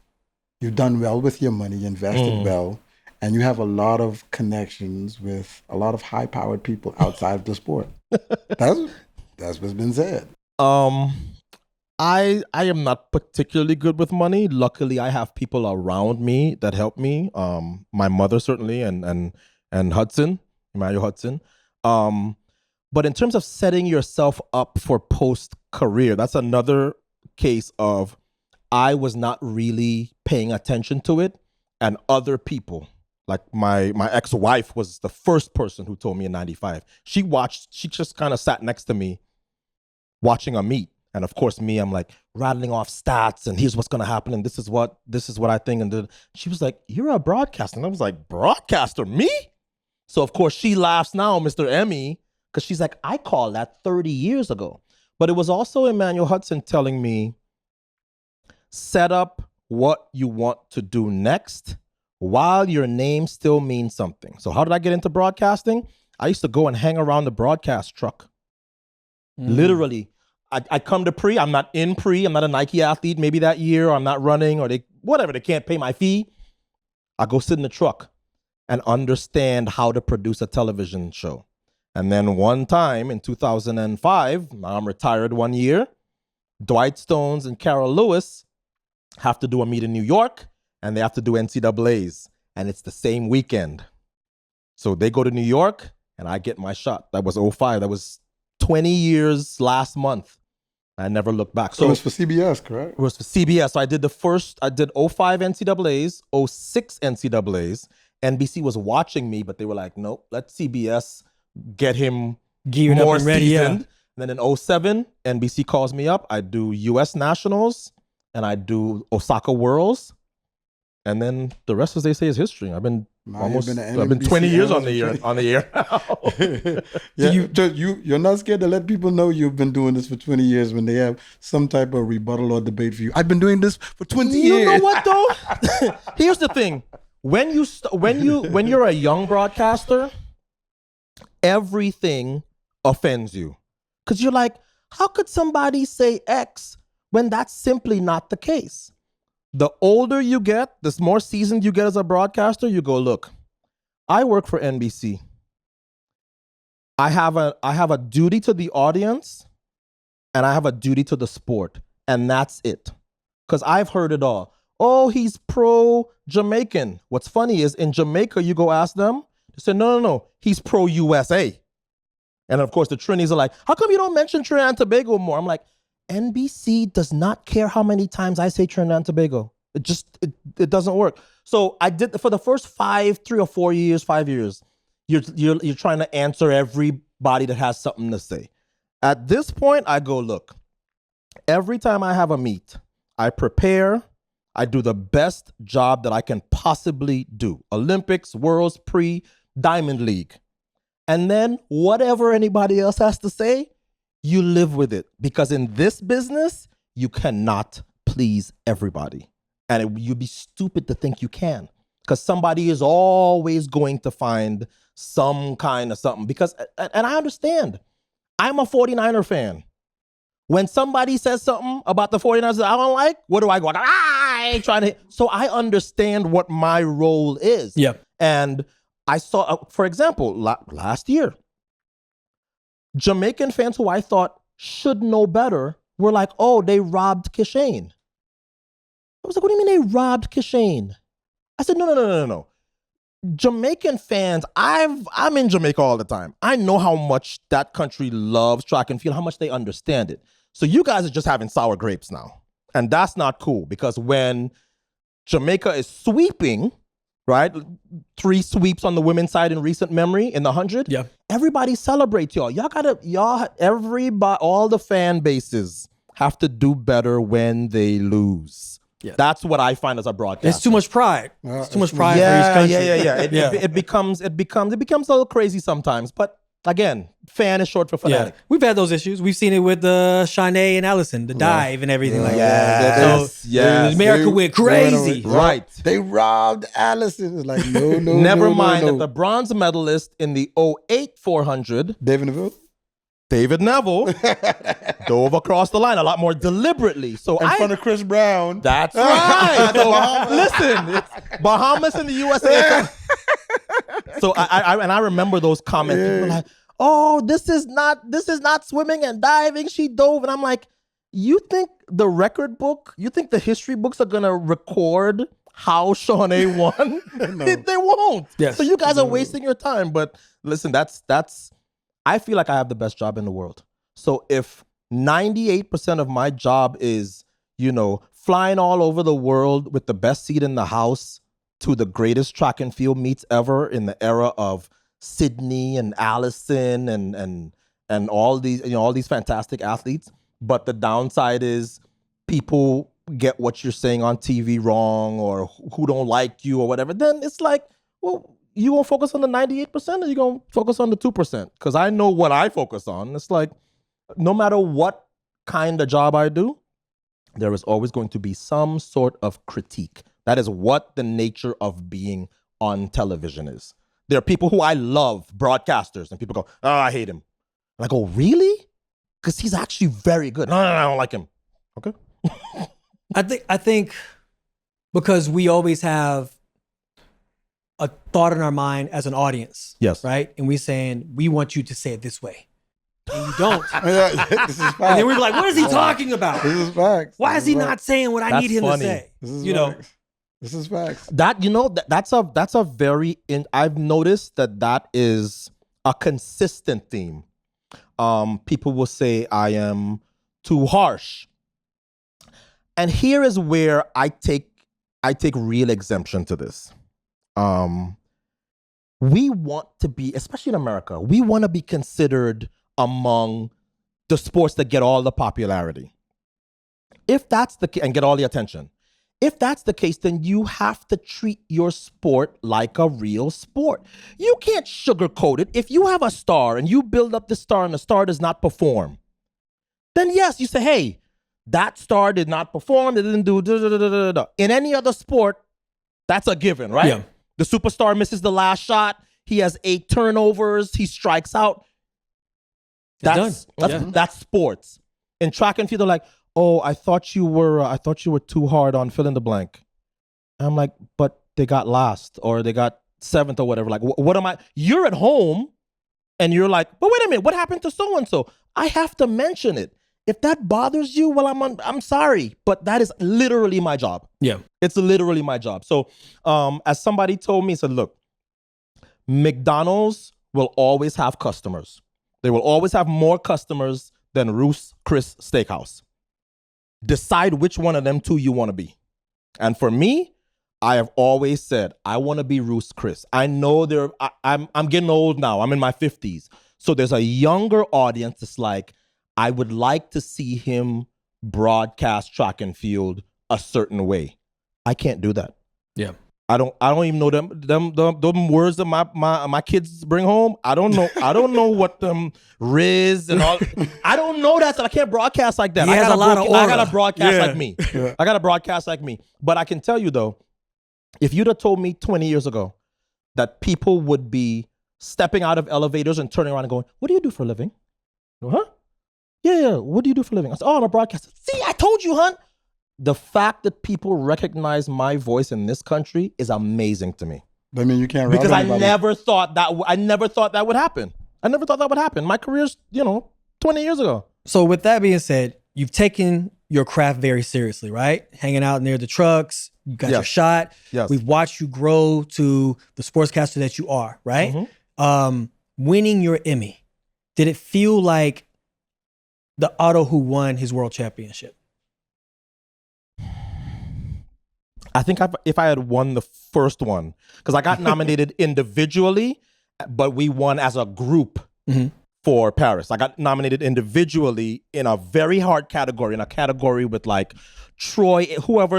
You've done well with your money, you invested well, and you have a lot of connections with a lot of high-powered people outside of the sport. That's what's been said. I am not particularly good with money. Luckily, I have people around me that help me. My mother certainly, and Hudson, Emmanuel Hudson. But in terms of setting yourself up for post-career, that's another case of I was not really paying attention to it, and other people, like my ex-wife was the first person who told me in 95. She just kind of sat next to me watching a meet. And of course, me, I'm like rattling off stats and here's what's going to happen. And this is what I think. And then she was like, you're a broadcaster. And I was like, broadcaster, me? So of course she laughs now, Mr. Emmy, because she's like, I called that 30 years ago. But it was also Emmanuel Hudson telling me, set up what you want to do next while your name still means something. So how did I get into broadcasting? I used to go and hang around the broadcast truck. Literally. I come to pre, I'm not in pre, I'm not a Nike athlete maybe that year, or I'm not running, or they can't pay my fee. I go sit in the truck and understand how to produce a television show. And then one time in 2005, I'm retired 1 year, Dwight Stones and Carol Lewis have to do a meet in New York, and they have to do NCAAs, and it's the same weekend. So they go to New York, and I get my shot. That was 05. That was 20 years last month. I never looked back. So it was for CBS, correct? It was for CBS. So I did 05 NCAAs, 06 NCAAs. NBC was watching me, but they were like, nope, let CBS get him Geared more up and ready, seasoned. yeah. Then in 07, NBC calls me up. I do US Nationals and I do Osaka Worlds. And then the rest, as they say, is history. I've been Now you've been an I've been NBC 20 years on analyst the air. Yeah, so you're not scared to let people know you've been doing this for 20 years when they have some type of rebuttal or debate for you. I've been doing this for 20 years. You know what though? Here's the thing: when you're a young broadcaster, everything offends you because you're like, how could somebody say X when that's simply not the case? The older you get, the more seasoned you get as a broadcaster, you go, look, I work for NBC. I have a duty to the audience and I have a duty to the sport. And that's it. Because I've heard it all. Oh, he's pro-Jamaican. What's funny is in Jamaica, you go ask them, they say, no, he's pro-USA. And of course, the Trinis are like, how come you don't mention Trinidad and Tobago more? I'm like, NBC does not care how many times I say Trinidad and Tobago. It doesn't work. So I did for the first 5 years, you're trying to answer everybody that has something to say. At this point, I go, look, every time I have a meet, I prepare, I do the best job that I can possibly do. Olympics, Worlds, Diamond League. And then whatever anybody else has to say, you live with it. Because in this business, you cannot please everybody. And you'd be stupid to think you can. Because somebody is always going to find some kind of something. Because, and I understand, I'm a 49er fan. When somebody says something about the 49ers that I don't like, what do I go? I ain't trying to. So I understand what my role is. Yeah. And I saw, for example, last year, Jamaican fans who I thought should know better were like, oh, they robbed Kishane. I was like, what do you mean they robbed Kishane? I said, no. Jamaican fans, I'm in Jamaica all the time. I know how much that country loves track and field, how much they understand it. So you guys are just having sour grapes now. And that's not cool, because when Jamaica is sweeping, right? 3 sweeps on the women's side in recent memory in the 100. Yeah. Everybody celebrates y'all. Everybody, all the fan bases have to do better when they lose. Yeah. That's what I find as a broadcaster. It's too much pride. It's too much pride for each country. Yeah. It becomes a little crazy sometimes. But again, fan is short for fanatic. Yeah. We've had those issues. We've seen it with Shanae and Allison, the dive and everything like that. So America went crazy. Right. They robbed Allison. It's like, no. Never mind that the bronze medalist in the 08 400, David Neville dove across the line a lot more deliberately. So in front of Chris Brown. That's right. So, listen, it's Bahamas and the USA. So I remember those comments. People were like, oh, this is not swimming and diving. She dove. And I'm like, you think the record book, you think the history books are going to record how Shawnee won? No. They won't. Yes. So you guys are wasting your time. But listen, I feel like I have the best job in the world. So if 98% of my job is, flying all over the world with the best seat in the house to the greatest track and field meets ever in the era of Sydney and Allison and all these fantastic athletes, but the downside is people get what you're saying on TV wrong, or who don't like you or whatever, then it's like, well, you gonna focus on the 98% or you gonna focus on the 2%? Because I know what I focus on. It's like, no matter what kind of job I do, there is always going to be some sort of critique. That is what the nature of being on television is. There are people who I love, broadcasters, and people go, oh, I hate him. And I go, really? Because he's actually very good. No, I don't like him. Okay. I think because we always have a thought in our mind as an audience. Yes. Right? And we saying, we want you to say it this way. And you don't. This is facts. And then we're like, what is he talking about? This is facts. Why is he not saying what I need him to say? This is facts. This is facts. That's a very, I've noticed that is a consistent theme. People will say I am too harsh. And here is where I take real exemption to this. We want to be, especially in America, we want to be considered among the sports that get all the popularity. If that's the case, and get all the attention. If that's the case, then you have to treat your sport like a real sport. You can't sugarcoat it. If you have a star and you build up the star and the star does not perform, then yes, you say, hey, that star did not perform. They didn't do da-da-da-da-da-da. In any other sport, that's a given, right? Yeah. The superstar misses the last shot. He has 8 turnovers. He strikes out. That's sports. In track and field, they're like, oh, I thought you were too hard on fill in the blank. And I'm like, but they got last or they got 7th or whatever. Like, what am I? You're at home and you're like, but wait a minute, what happened to so and so? I have to mention it. If that bothers you, well, I'm sorry, but that is literally my job. Yeah, it's literally my job. So, as somebody told me, he said, look, McDonald's will always have customers. They will always have more customers than Ruth's Chris Steakhouse. Decide which one of them two you want to be. And for me, I have always said, I want to be Ruth's Chris. I know I'm getting old now. I'm in my 50s. So there's a younger audience that's like, I would like to see him broadcast track and field a certain way. I can't do that. Yeah. I don't even know them words that my kids bring home. I don't know what them Riz and all. I don't know that, so I can't broadcast like that. He has a lot of aura. I gotta broadcast like me. Yeah. I gotta broadcast like me. But I can tell you though, if you'd have told me 20 years ago that people would be stepping out of elevators and turning around and going, "What do you do for a living?" Huh? Yeah. What do you do for a living? I said, "Oh, I'm a broadcaster." See, I told you, hon. The fact that people recognize my voice in this country is amazing to me. I mean, you can't because I anybody. never thought that would happen. I never thought that would happen. My career's 20 years ago. So with that being said, you've taken your craft very seriously, right? Hanging out near the trucks, you got your shot. Yes. We've watched you grow to the sportscaster that you are, right? Mm-hmm. Winning your Emmy, did it feel like the Otto who won his world championship? I think if I had won the first one, because I got nominated individually, but we won as a group for Paris. I got nominated individually in a very hard category, in a category with like Troy, whoever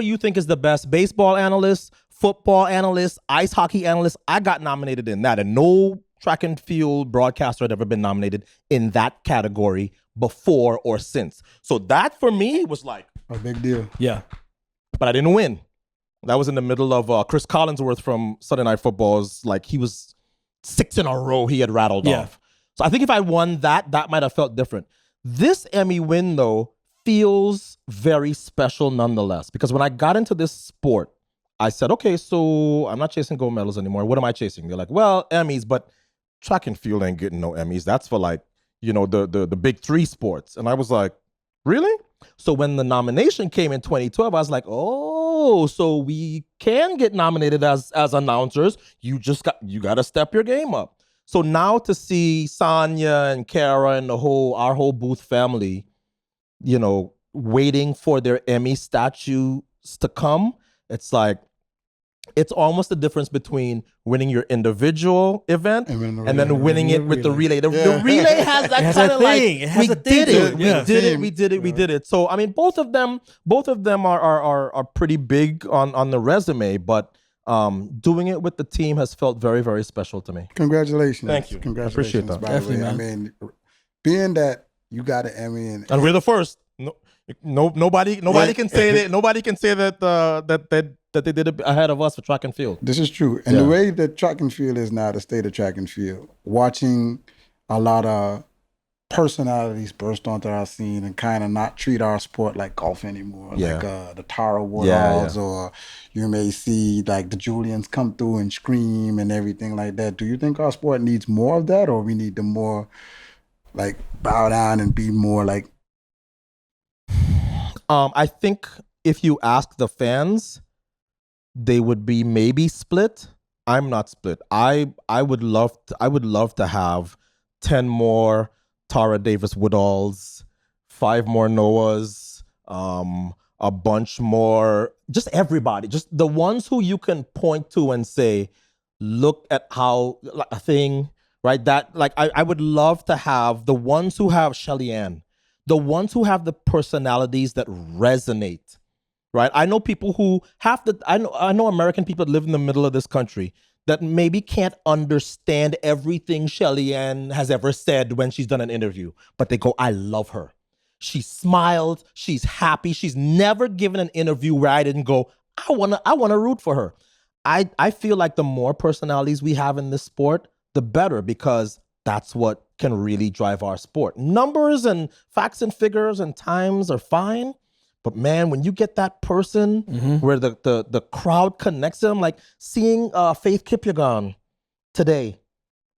you think is the best baseball analyst, football analyst, ice hockey analyst. I got nominated in that, and no track and field broadcaster had ever been nominated in that category before or since. So that for me was like a big deal. Yeah. But I didn't win. That was in the middle of Chris Collinsworth from Sunday Night Football's, like he was 6 in a row he had rattled off. So I think if I won that might have felt different. This Emmy win, though, feels very special nonetheless. Because when I got into this sport, I said, okay, so I'm not chasing gold medals anymore. What am I chasing? They're like, well, Emmys, but track and field ain't getting no Emmys. That's for like, the big three sports. And I was like, really? So when the nomination came in 2012, I was like, oh, so we can get nominated as announcers. You got to step your game up. So now to see Sonia and Kara and our whole Booth family, waiting for their Emmy statues to come, it's like, it's almost the difference between winning your individual event and then winning it with the relay. The relay has that kind of like, we did it. So I mean, both of them are pretty big on the resume, but doing it with the team has felt very, very special to me. Congratulations. Thank you. Congratulations. I appreciate that. By the way, Definitely, I mean, being that you got an Emmy and we're the first. Nobody can say that. Nobody can say that they did it ahead of us for track and field. This is true. And the way that track and field is now, the state of track and field, watching a lot of personalities burst onto our scene and kind of not treat our sport like golf anymore. Like the Tara Woodalls, or you may see like the Julians come through and scream and everything like that. Do you think our sport needs more of that, or we need to more like bow down and be more like? I think if you ask the fans, they would be maybe split. I'm not split. I would love to have 10 more Tara Davis Woodalls, 5 more Noahs, a bunch more, just everybody, just the ones who you can point to and say, look at how a thing, right? That like I would love to have the ones who have Shelly Ann, the ones who have the personalities that resonate. Right, I know people who I know American people that live in the middle of this country that maybe can't understand everything Shelly Ann has ever said when she's done an interview, but they go, I love her. She smiled, she's happy. She's never given an interview where I didn't go, I wanna root for her. I feel like the more personalities we have in this sport, the better, because that's what can really drive our sport. Numbers and facts and figures and times are fine. But man, when you get that person where the crowd connects them, like seeing Faith Kipyegon today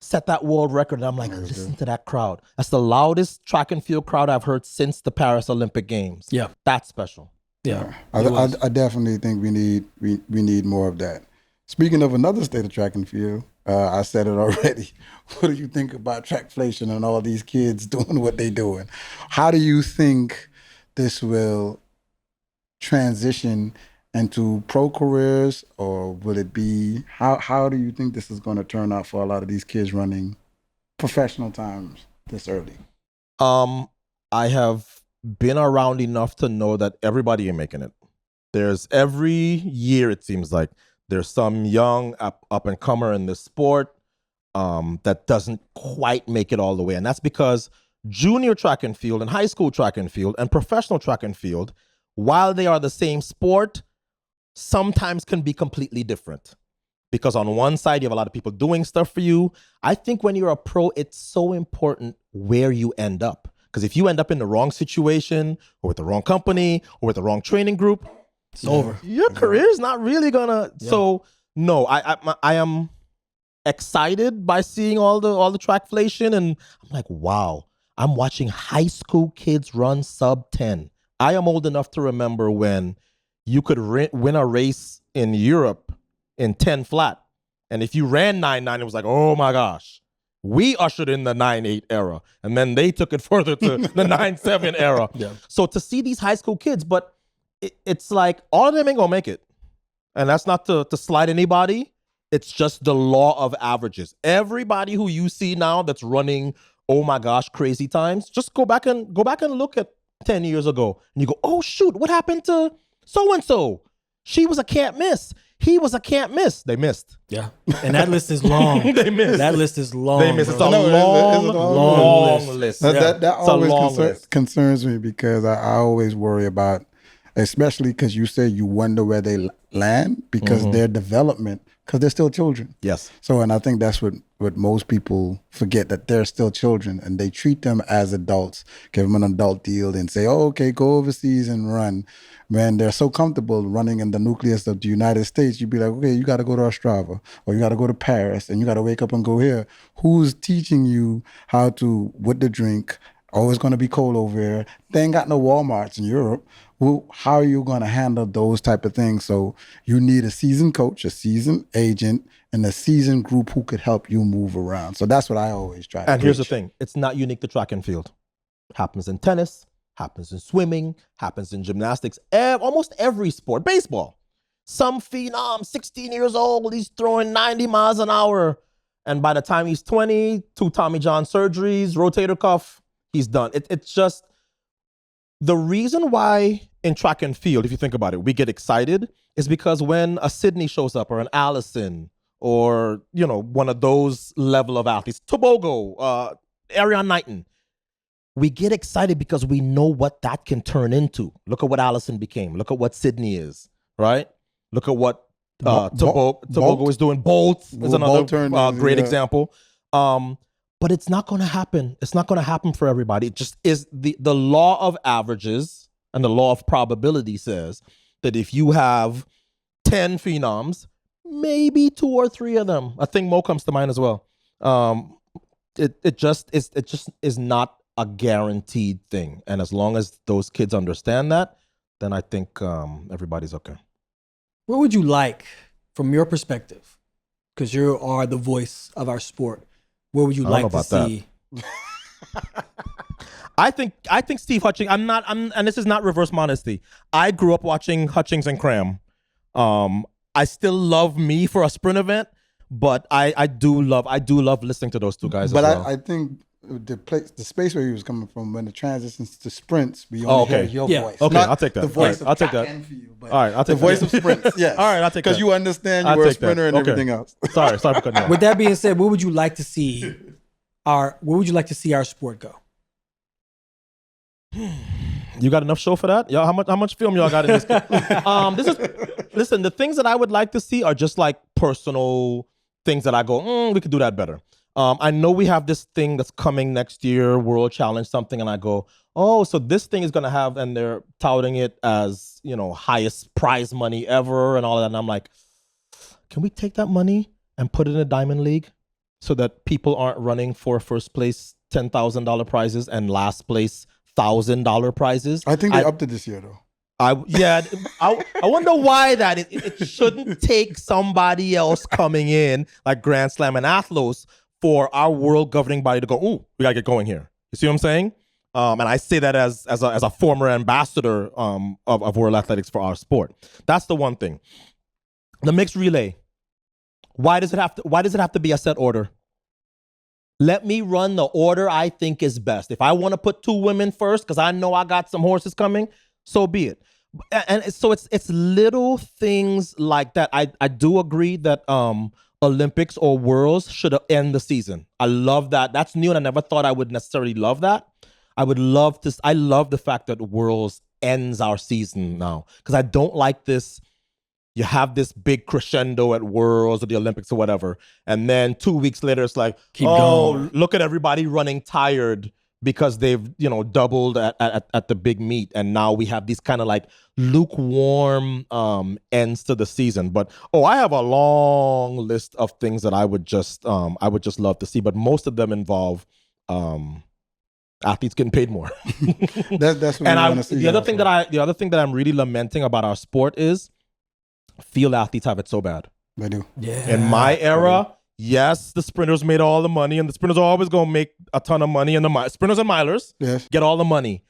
set that world record, and I'm like, listen to that crowd. That's the loudest track and field crowd I've heard since the Paris Olympic Games. Yeah, that's special. Yeah, I definitely think we need more of that. Speaking of another state of track and field, I said it already. What do you think about trackflation and all these kids doing what they're doing? How do you think this will transition into pro careers, or will it be, how do you think this is going to turn out for a lot of these kids running professional times this early? I have been around enough to know that everybody ain't making it. There's every year, it seems like, there's some young up and comer in this sport that doesn't quite make it all the way. And that's because junior track and field and high school track and field and professional track and field, while they are the same sport, sometimes can be completely different. Because on one side, you have a lot of people doing stuff for you. I think when you're a pro, it's so important where you end up. Because if you end up in the wrong situation or with the wrong company or with the wrong training group, it's over. Your career is not really gonna. Yeah. So no, I am excited by seeing all the trackflation, and I'm like, wow, I'm watching high school kids run sub 10. I am old enough to remember when you could win a race in Europe in 10 flat, and if you ran 9.9, it was like, oh my gosh. We ushered in the 9.8 era, and then they took it further to the 9.7 era. Yeah. So to see these high school kids, but it's like all of them ain't gonna make it. And that's not to slight anybody. It's just the law of averages. Everybody who you see now that's running, oh my gosh, crazy times, just go back and look at 10 years ago. And you go, oh shoot, what happened to so-and-so? She was a can't miss. He was a can't miss. They missed. Yeah. And that list is long. They missed. That list is long. They missed. It's a long list. That always concerns me, because I always worry about, especially because you say you wonder where they land, because their development, because they're still children. Yes. So, and I think that's what most people forget, that they're still children and they treat them as adults, give them an adult deal and say, oh, okay, go overseas and run. Man, they're so comfortable running in the nucleus of the United States. You'd be like, okay, you got to go to Ostrava, or you got to go to Paris, and you got to wake up and go here. Who's teaching you how to, what to drink? Oh, it's going to be cold over here. They ain't got no Walmarts in Europe. Well, how are you going to handle those type of things? So you need a seasoned coach, a seasoned agent, and a seasoned group who could help you move around. So that's what I always try to And preach. here's the thing. It's not unique to track and field. Happens in tennis, happens in swimming, happens in gymnastics, almost every sport. Baseball. Some phenom, 16 years old, he's throwing 90 miles an hour. And by the time he's 20, 2 Tommy John surgeries, rotator cuff, he's done. It's just the reason why in track and field, if you think about it, we get excited is because when a Sydney shows up, or an Allison, or, you know, one of those level of athletes, Tobogo, Ariane Knighton, we get excited because we know what that can turn into. Look at what Allison became. Look at what Sydney is, right? Look at what Tobogo is doing. Bolt is another great example. But it's not going to happen. It's not going to happen for everybody. It just is the law of averages and the law of probability says that if you have 10 phenoms, maybe 2 or 3 of them. I think Mo comes to mind as well. It just is not a guaranteed thing. And as long as those kids understand that, then I think everybody's okay. What would you like, from your perspective, because you are the voice of our sport, what would you like to see? I think Steve Hutchings, and this is not reverse modesty. I grew up watching Hutchings and Cram. I still love me for a sprint event, but I do love listening to those two guys. But as well. I think the space where he was coming from, when it transitions to sprints, we only hear your voice. Okay, I'll take that. The voice I'll take that. All right, I'll take the voice of sprints. Yes. All right, I'll take that. Because you understand you were a sprinter and everything else. Sorry for cutting you off. With that being said, where would you like to see our sport go? You got enough show for that? Y'all, how much film y'all got in this? Listen, the things that I would like to see are just like personal things that I go, we could do that better. I know we have this thing that's coming next year, World Challenge something, and I go, oh, so this thing is going to have, and they're touting it as, you know, highest prize money ever and all of that. And I'm like, can we take that money and put it in a Diamond League so that people aren't running for first place $10,000 prizes and last place $1,000 prizes? I think they upped it this year, though. I wonder why that is. It shouldn't take somebody else coming in like Grand Slam and Athlos for our world governing body to go, ooh, we gotta get going here. You see what I'm saying? And I say that as a former ambassador of World Athletics for our sport. That's the one thing. The mixed relay. Why does it have to be a set order? Let me run the order I think is best. If I want to put 2 women first because I know I got some horses coming, so be it. And so it's little things like that. I do agree that Olympics or Worlds should end the season. I love that. That's new, and I never thought I would necessarily love that. I love the fact that Worlds ends our season now, because I don't like this. You have this big crescendo at Worlds or the Olympics or whatever, and then 2 weeks later it's like, Keep going. Look at everybody running tired because they've doubled at the big meet, and now we have these kind of like lukewarm ends to the season. But I have a long list of things that I would just love to see, but most of them involve athletes getting paid more. That's what and the other thing that I'm really lamenting about our sport is field athletes have it so bad. They do. Yeah. In my era, yes, the sprinters made all the money, and the sprinters are always going to make a ton of money, and the sprinters and milers get all the money.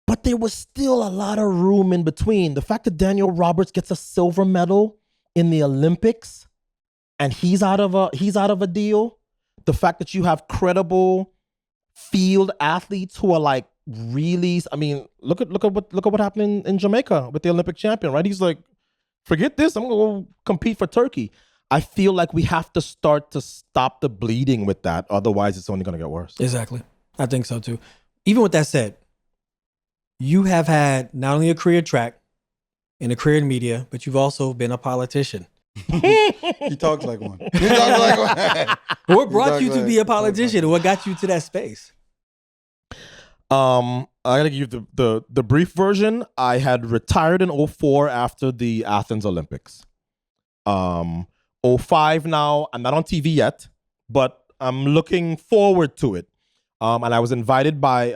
But there was still a lot of room in between. The fact that Daniel Roberts gets a silver medal in the Olympics and he's out of a deal. The fact that you have credible field athletes who are like really, I mean, look at what happened in Jamaica with the Olympic champion, right? He's like, forget this, I'm going to go compete for Turkey. I feel like we have to start to stop the bleeding with that. Otherwise, it's only going to get worse. Exactly. I think so too. Even with that said, you have had not only a career track and a career in media, but you've also been a politician. He talks like one. He talks like one. What brought you to be a politician? What got you to that space? I gotta give you the brief version. I had retired in 2004 after the Athens Olympics. 2005 now, I'm not on TV yet, but I'm looking forward to it. And I was invited by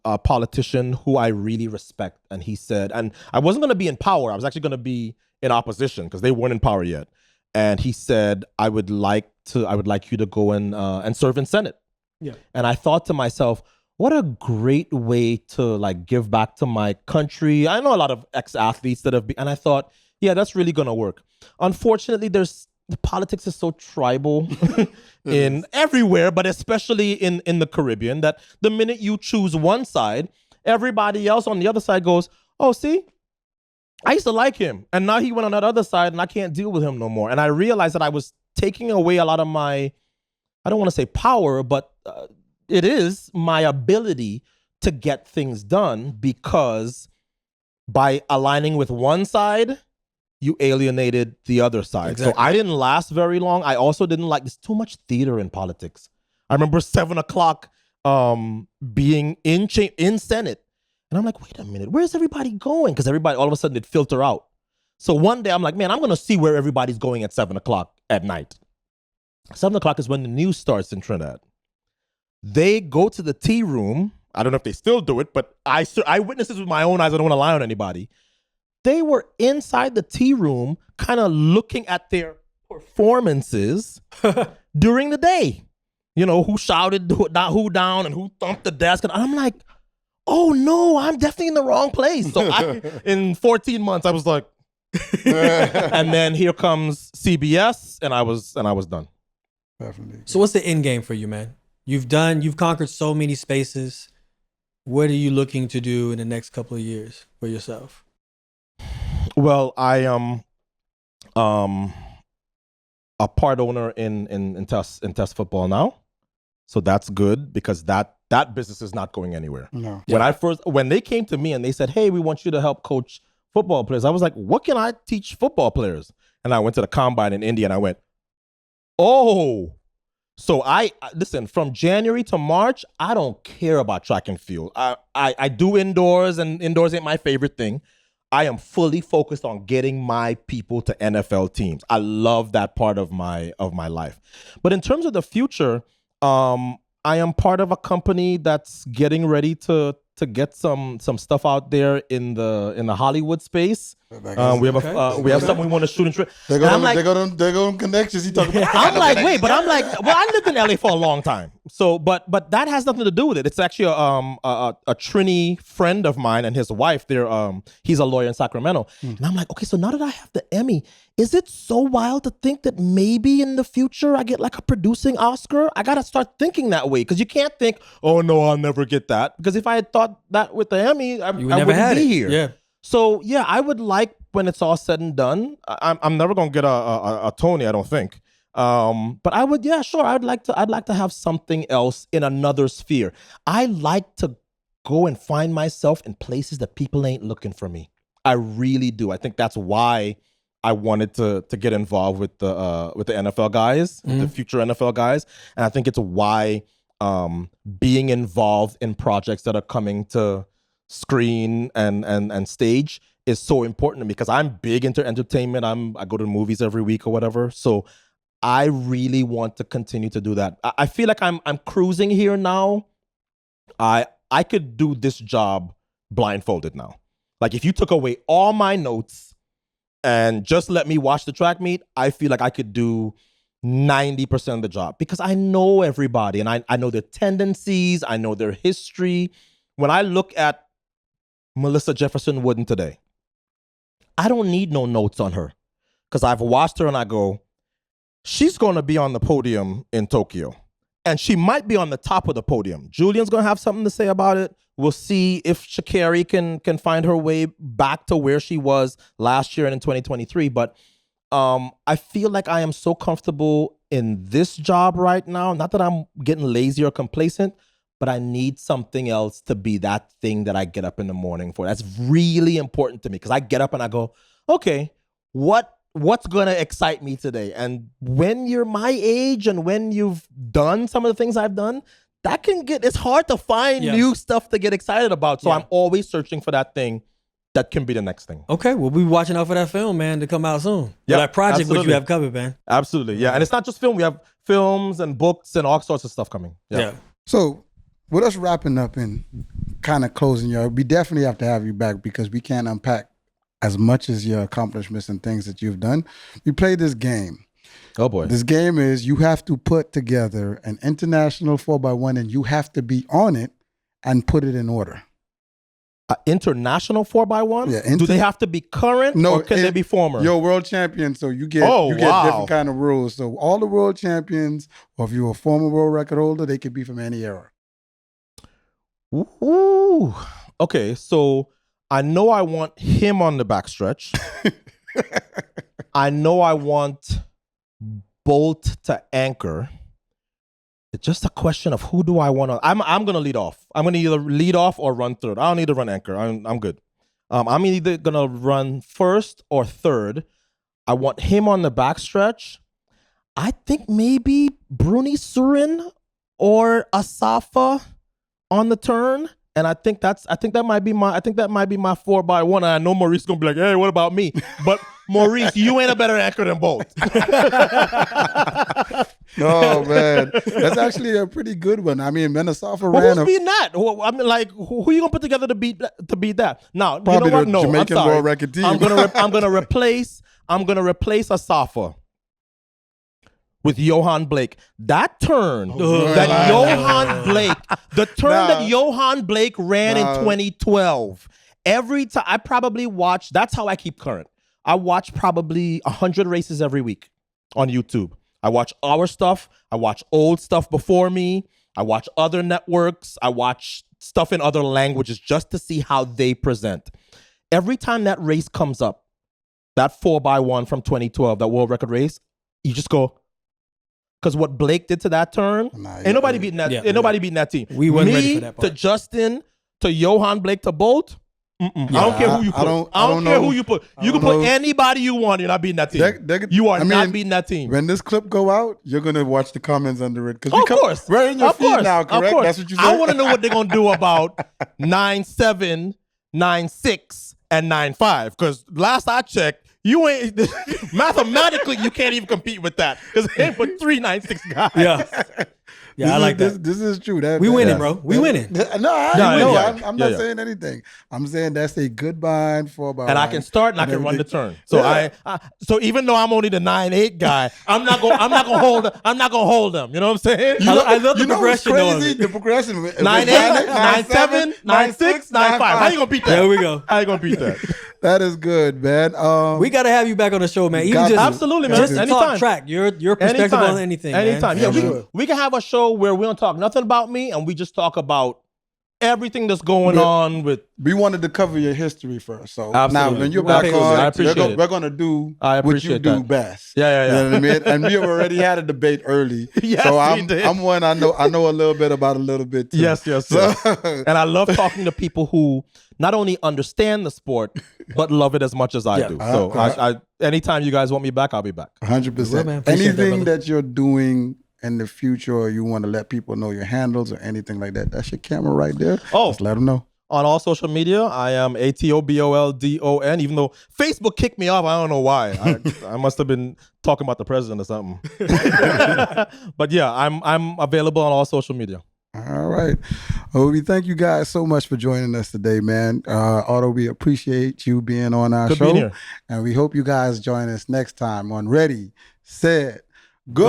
a politician who I really respect. And he said, and I wasn't going to be in power. I was actually going to be in opposition because they weren't in power yet. And he said, I would like you to go and serve in Senate. Yeah. And I thought to myself, what a great way to like give back to my country. I know a lot of ex-athletes that have been, and I thought, yeah, that's really going to work. Unfortunately, the politics is so tribal in everywhere, but especially in the Caribbean, that the minute you choose one side, everybody else on the other side goes, oh, see, I used to like him, and now he went on that other side, and I can't deal with him no more. And I realized that I was taking away a lot of my, I don't want to say power, but it is my ability to get things done, because by aligning with one side, you alienated the other side. Exactly. So I didn't last very long. I also didn't like, there's too much theater in politics. I remember 7 o'clock being in Senate. And I'm like, wait a minute, where's everybody going? Because everybody, all of a sudden, it'd filter out. So one day I'm like, man, I'm going to see where everybody's going at 7 o'clock at night. 7 o'clock is when the news starts in Trinidad. They go to the tea room. I don't know if they still do it, but I witnessed this with my own eyes. I don't want to lie on anybody. They were inside the tea room kind of looking at their performances during the day. You know, who shouted who down and who thumped the desk. And I'm like, oh no, I'm definitely in the wrong place. So in 14 months, I was like, and then here comes CBS, and I was done. Definitely. So what's the end game for you, man? You've conquered so many spaces. What are you looking to do in the next couple of years for yourself? Well, I am a part owner in Test Football now. So that's good, because that business is not going anywhere. No. When they came to me and they said, hey, we want you to help coach football players, I was like, what can I teach football players? And I went to the combine in India and I went, oh. So listen, from January to March, I don't care about track and field. I do indoors, and indoors ain't my favorite thing. I am fully focused on getting my people to NFL teams. I love that part of my life. But in terms of the future, I am part of a company that's getting ready to to get some stuff out there in the Hollywood space. We have something we want to shoot and They go on connections. He talking about. I'm like, wait, but I'm like, well, I lived in LA for a long time, so but that has nothing to do with it. It's actually a Trini friend of mine and his wife. He's a lawyer in Sacramento, and I'm like, okay, so now that I have the Emmy, is it so wild to think that maybe in the future I get like a producing Oscar? I gotta start thinking that way, because you can't think, oh no, I'll never get that, because if I had thought that with the Emmy, I wouldn't be here. Yeah. So yeah, I would like, when it's all said and done, I'm never gonna get a Tony, I don't think. But I would, yeah, sure. I'd like to have something else in another sphere. I like to go and find myself in places that people ain't looking for me. I really do. I think that's why I wanted to get involved with the NFL guys, the future NFL guys, and I think it's why being involved in projects that are coming to screen and stage is so important to me, because I'm big into entertainment. I go to movies every week or whatever. So I really want to continue to do that. I feel like I'm cruising here now. I could do this job blindfolded now. Like if you took away all my notes and just let me watch the track meet, I feel like I could do 90% of the job, because I know everybody and I know their tendencies. I know their history. When I look at Melissa Jefferson Wooden today, I don't need no notes on her, because I've watched her and I go, she's going to be on the podium in Tokyo, and she might be on the top of the podium. Julian's going to have something to say about it. We'll see if Sha'Carri can find her way back to where she was last year and in 2023. But I feel like I am so comfortable in this job right now. Not that I'm getting lazy or complacent, but I need something else to be that thing that I get up in the morning for. That's really important to me, because I get up and I go, okay, what's going to excite me today? And when you're my age and when you've done some of the things I've done, it's hard to find new stuff to get excited about. So I'm always searching for that thing that can be the next thing. Okay, we'll be watching out for that film, man, to come out soon. Yeah, that project absolutely. which you have covered, man. Absolutely, yeah. And it's not just film. We have films and books and all sorts of stuff coming. Yeah. So with us wrapping up and kind of closing, we definitely have to have you back, because we can't unpack as much as your accomplishments and things that you've done. We play this game. Oh boy. This game is, you have to put together an international 4x1 and you have to be on it and put it in order. International 4x1? Yeah, do they have to be current, or can they be former? You're a world champion, so you get different kind of rules. So all the world champions, or if you're a former world record holder, they could be from any era. Ooh. Okay, so I know I want him on the backstretch. I know I want Bolt to anchor. It's just a question of who do I want to. I'm gonna lead off. I'm gonna either lead off or run third. I don't need to run anchor. I'm good. I'm either gonna run first or third. I want him on the backstretch. I think maybe Bruni Surin or Asafa on the turn. And I think that might be my 4x1. And I know Maurice is gonna be like, hey, what about me? But Maurice, you ain't a better anchor than Bolt. No, man, that's actually a pretty good one. I mean, Asafa ran. Who's a... beating that? I mean, like, who you gonna put together to beat that? Now, probably you know what? No, Jamaican I'm sorry. world record team. I'm gonna replace Asafa with Johan Blake. That turn that Johan Blake ran in 2012. Every time I probably watch, that's how I keep current. I watch probably 100 races every week on YouTube. I watch our stuff. I watch old stuff before me. I watch other networks. I watch stuff in other languages just to see how they present. Every time that race comes up, that 4x1 from 2012, that world record race, you just go, because what Blake did to that turn, ain't nobody beating that. Ain't nobody beating that team. We weren't ready for that part. To Justin, to Johan Blake, to Bolt. I don't care who you put. I don't care who you put. You can put anybody you want. You're not beating that team. You are not beating that team. When this clip go out, you're gonna watch the comments under it. Of course, we're in your feed now, correct? That's what you said. I want to know what they're gonna do about 9-7, 9-6, and 9-5. Because last I checked, you ain't mathematically you can't even compete with that, because they put 3 9-6 guys. Yeah. Yeah, I like that. This is true. We winning, bro. We winning. No, I'm not saying anything. I'm saying that's a good bind for about. And I can start and I can run the turn. So so even though I'm only the 9'8" guy, I'm not gonna hold them. You know what I'm saying? I love the progression. Crazy, the progression. 9'8", 9'7", 9'6", 9'5". How you gonna beat that? There we go. How you gonna beat that? That is good, man. We got to have you back on the show, man. Even just, absolutely, man. Just to Anytime. talk track. Your perspective on anything. Anytime. Man. Yeah, we can have a show where we don't talk nothing about me and we just talk about everything that's going on with. We wanted to cover your history first, so absolutely. now when you're back on, we're gonna do what you do that. best. Yeah. You know what I mean? And we have already had a debate early, yes, so we did. I'm one. I know a little bit about a little bit too. Yes. And I love talking to people who not only understand the sport but love it as much as I do. So I anytime you guys want me back, I'll be back. 100%. Anything that you're doing in the future, or you want to let people know your handles or anything like that, that's your camera right there. Just let them know. On all social media, I am ATOBOLDON. Even though Facebook kicked me off, I don't know why. I must have been talking about the president or something. But yeah, I'm available on all social media. All right. Well, we thank you guys so much for joining us today, man. Otto, we appreciate you being on our show. Being here. And we hope you guys join us next time on Ready, Set, Go!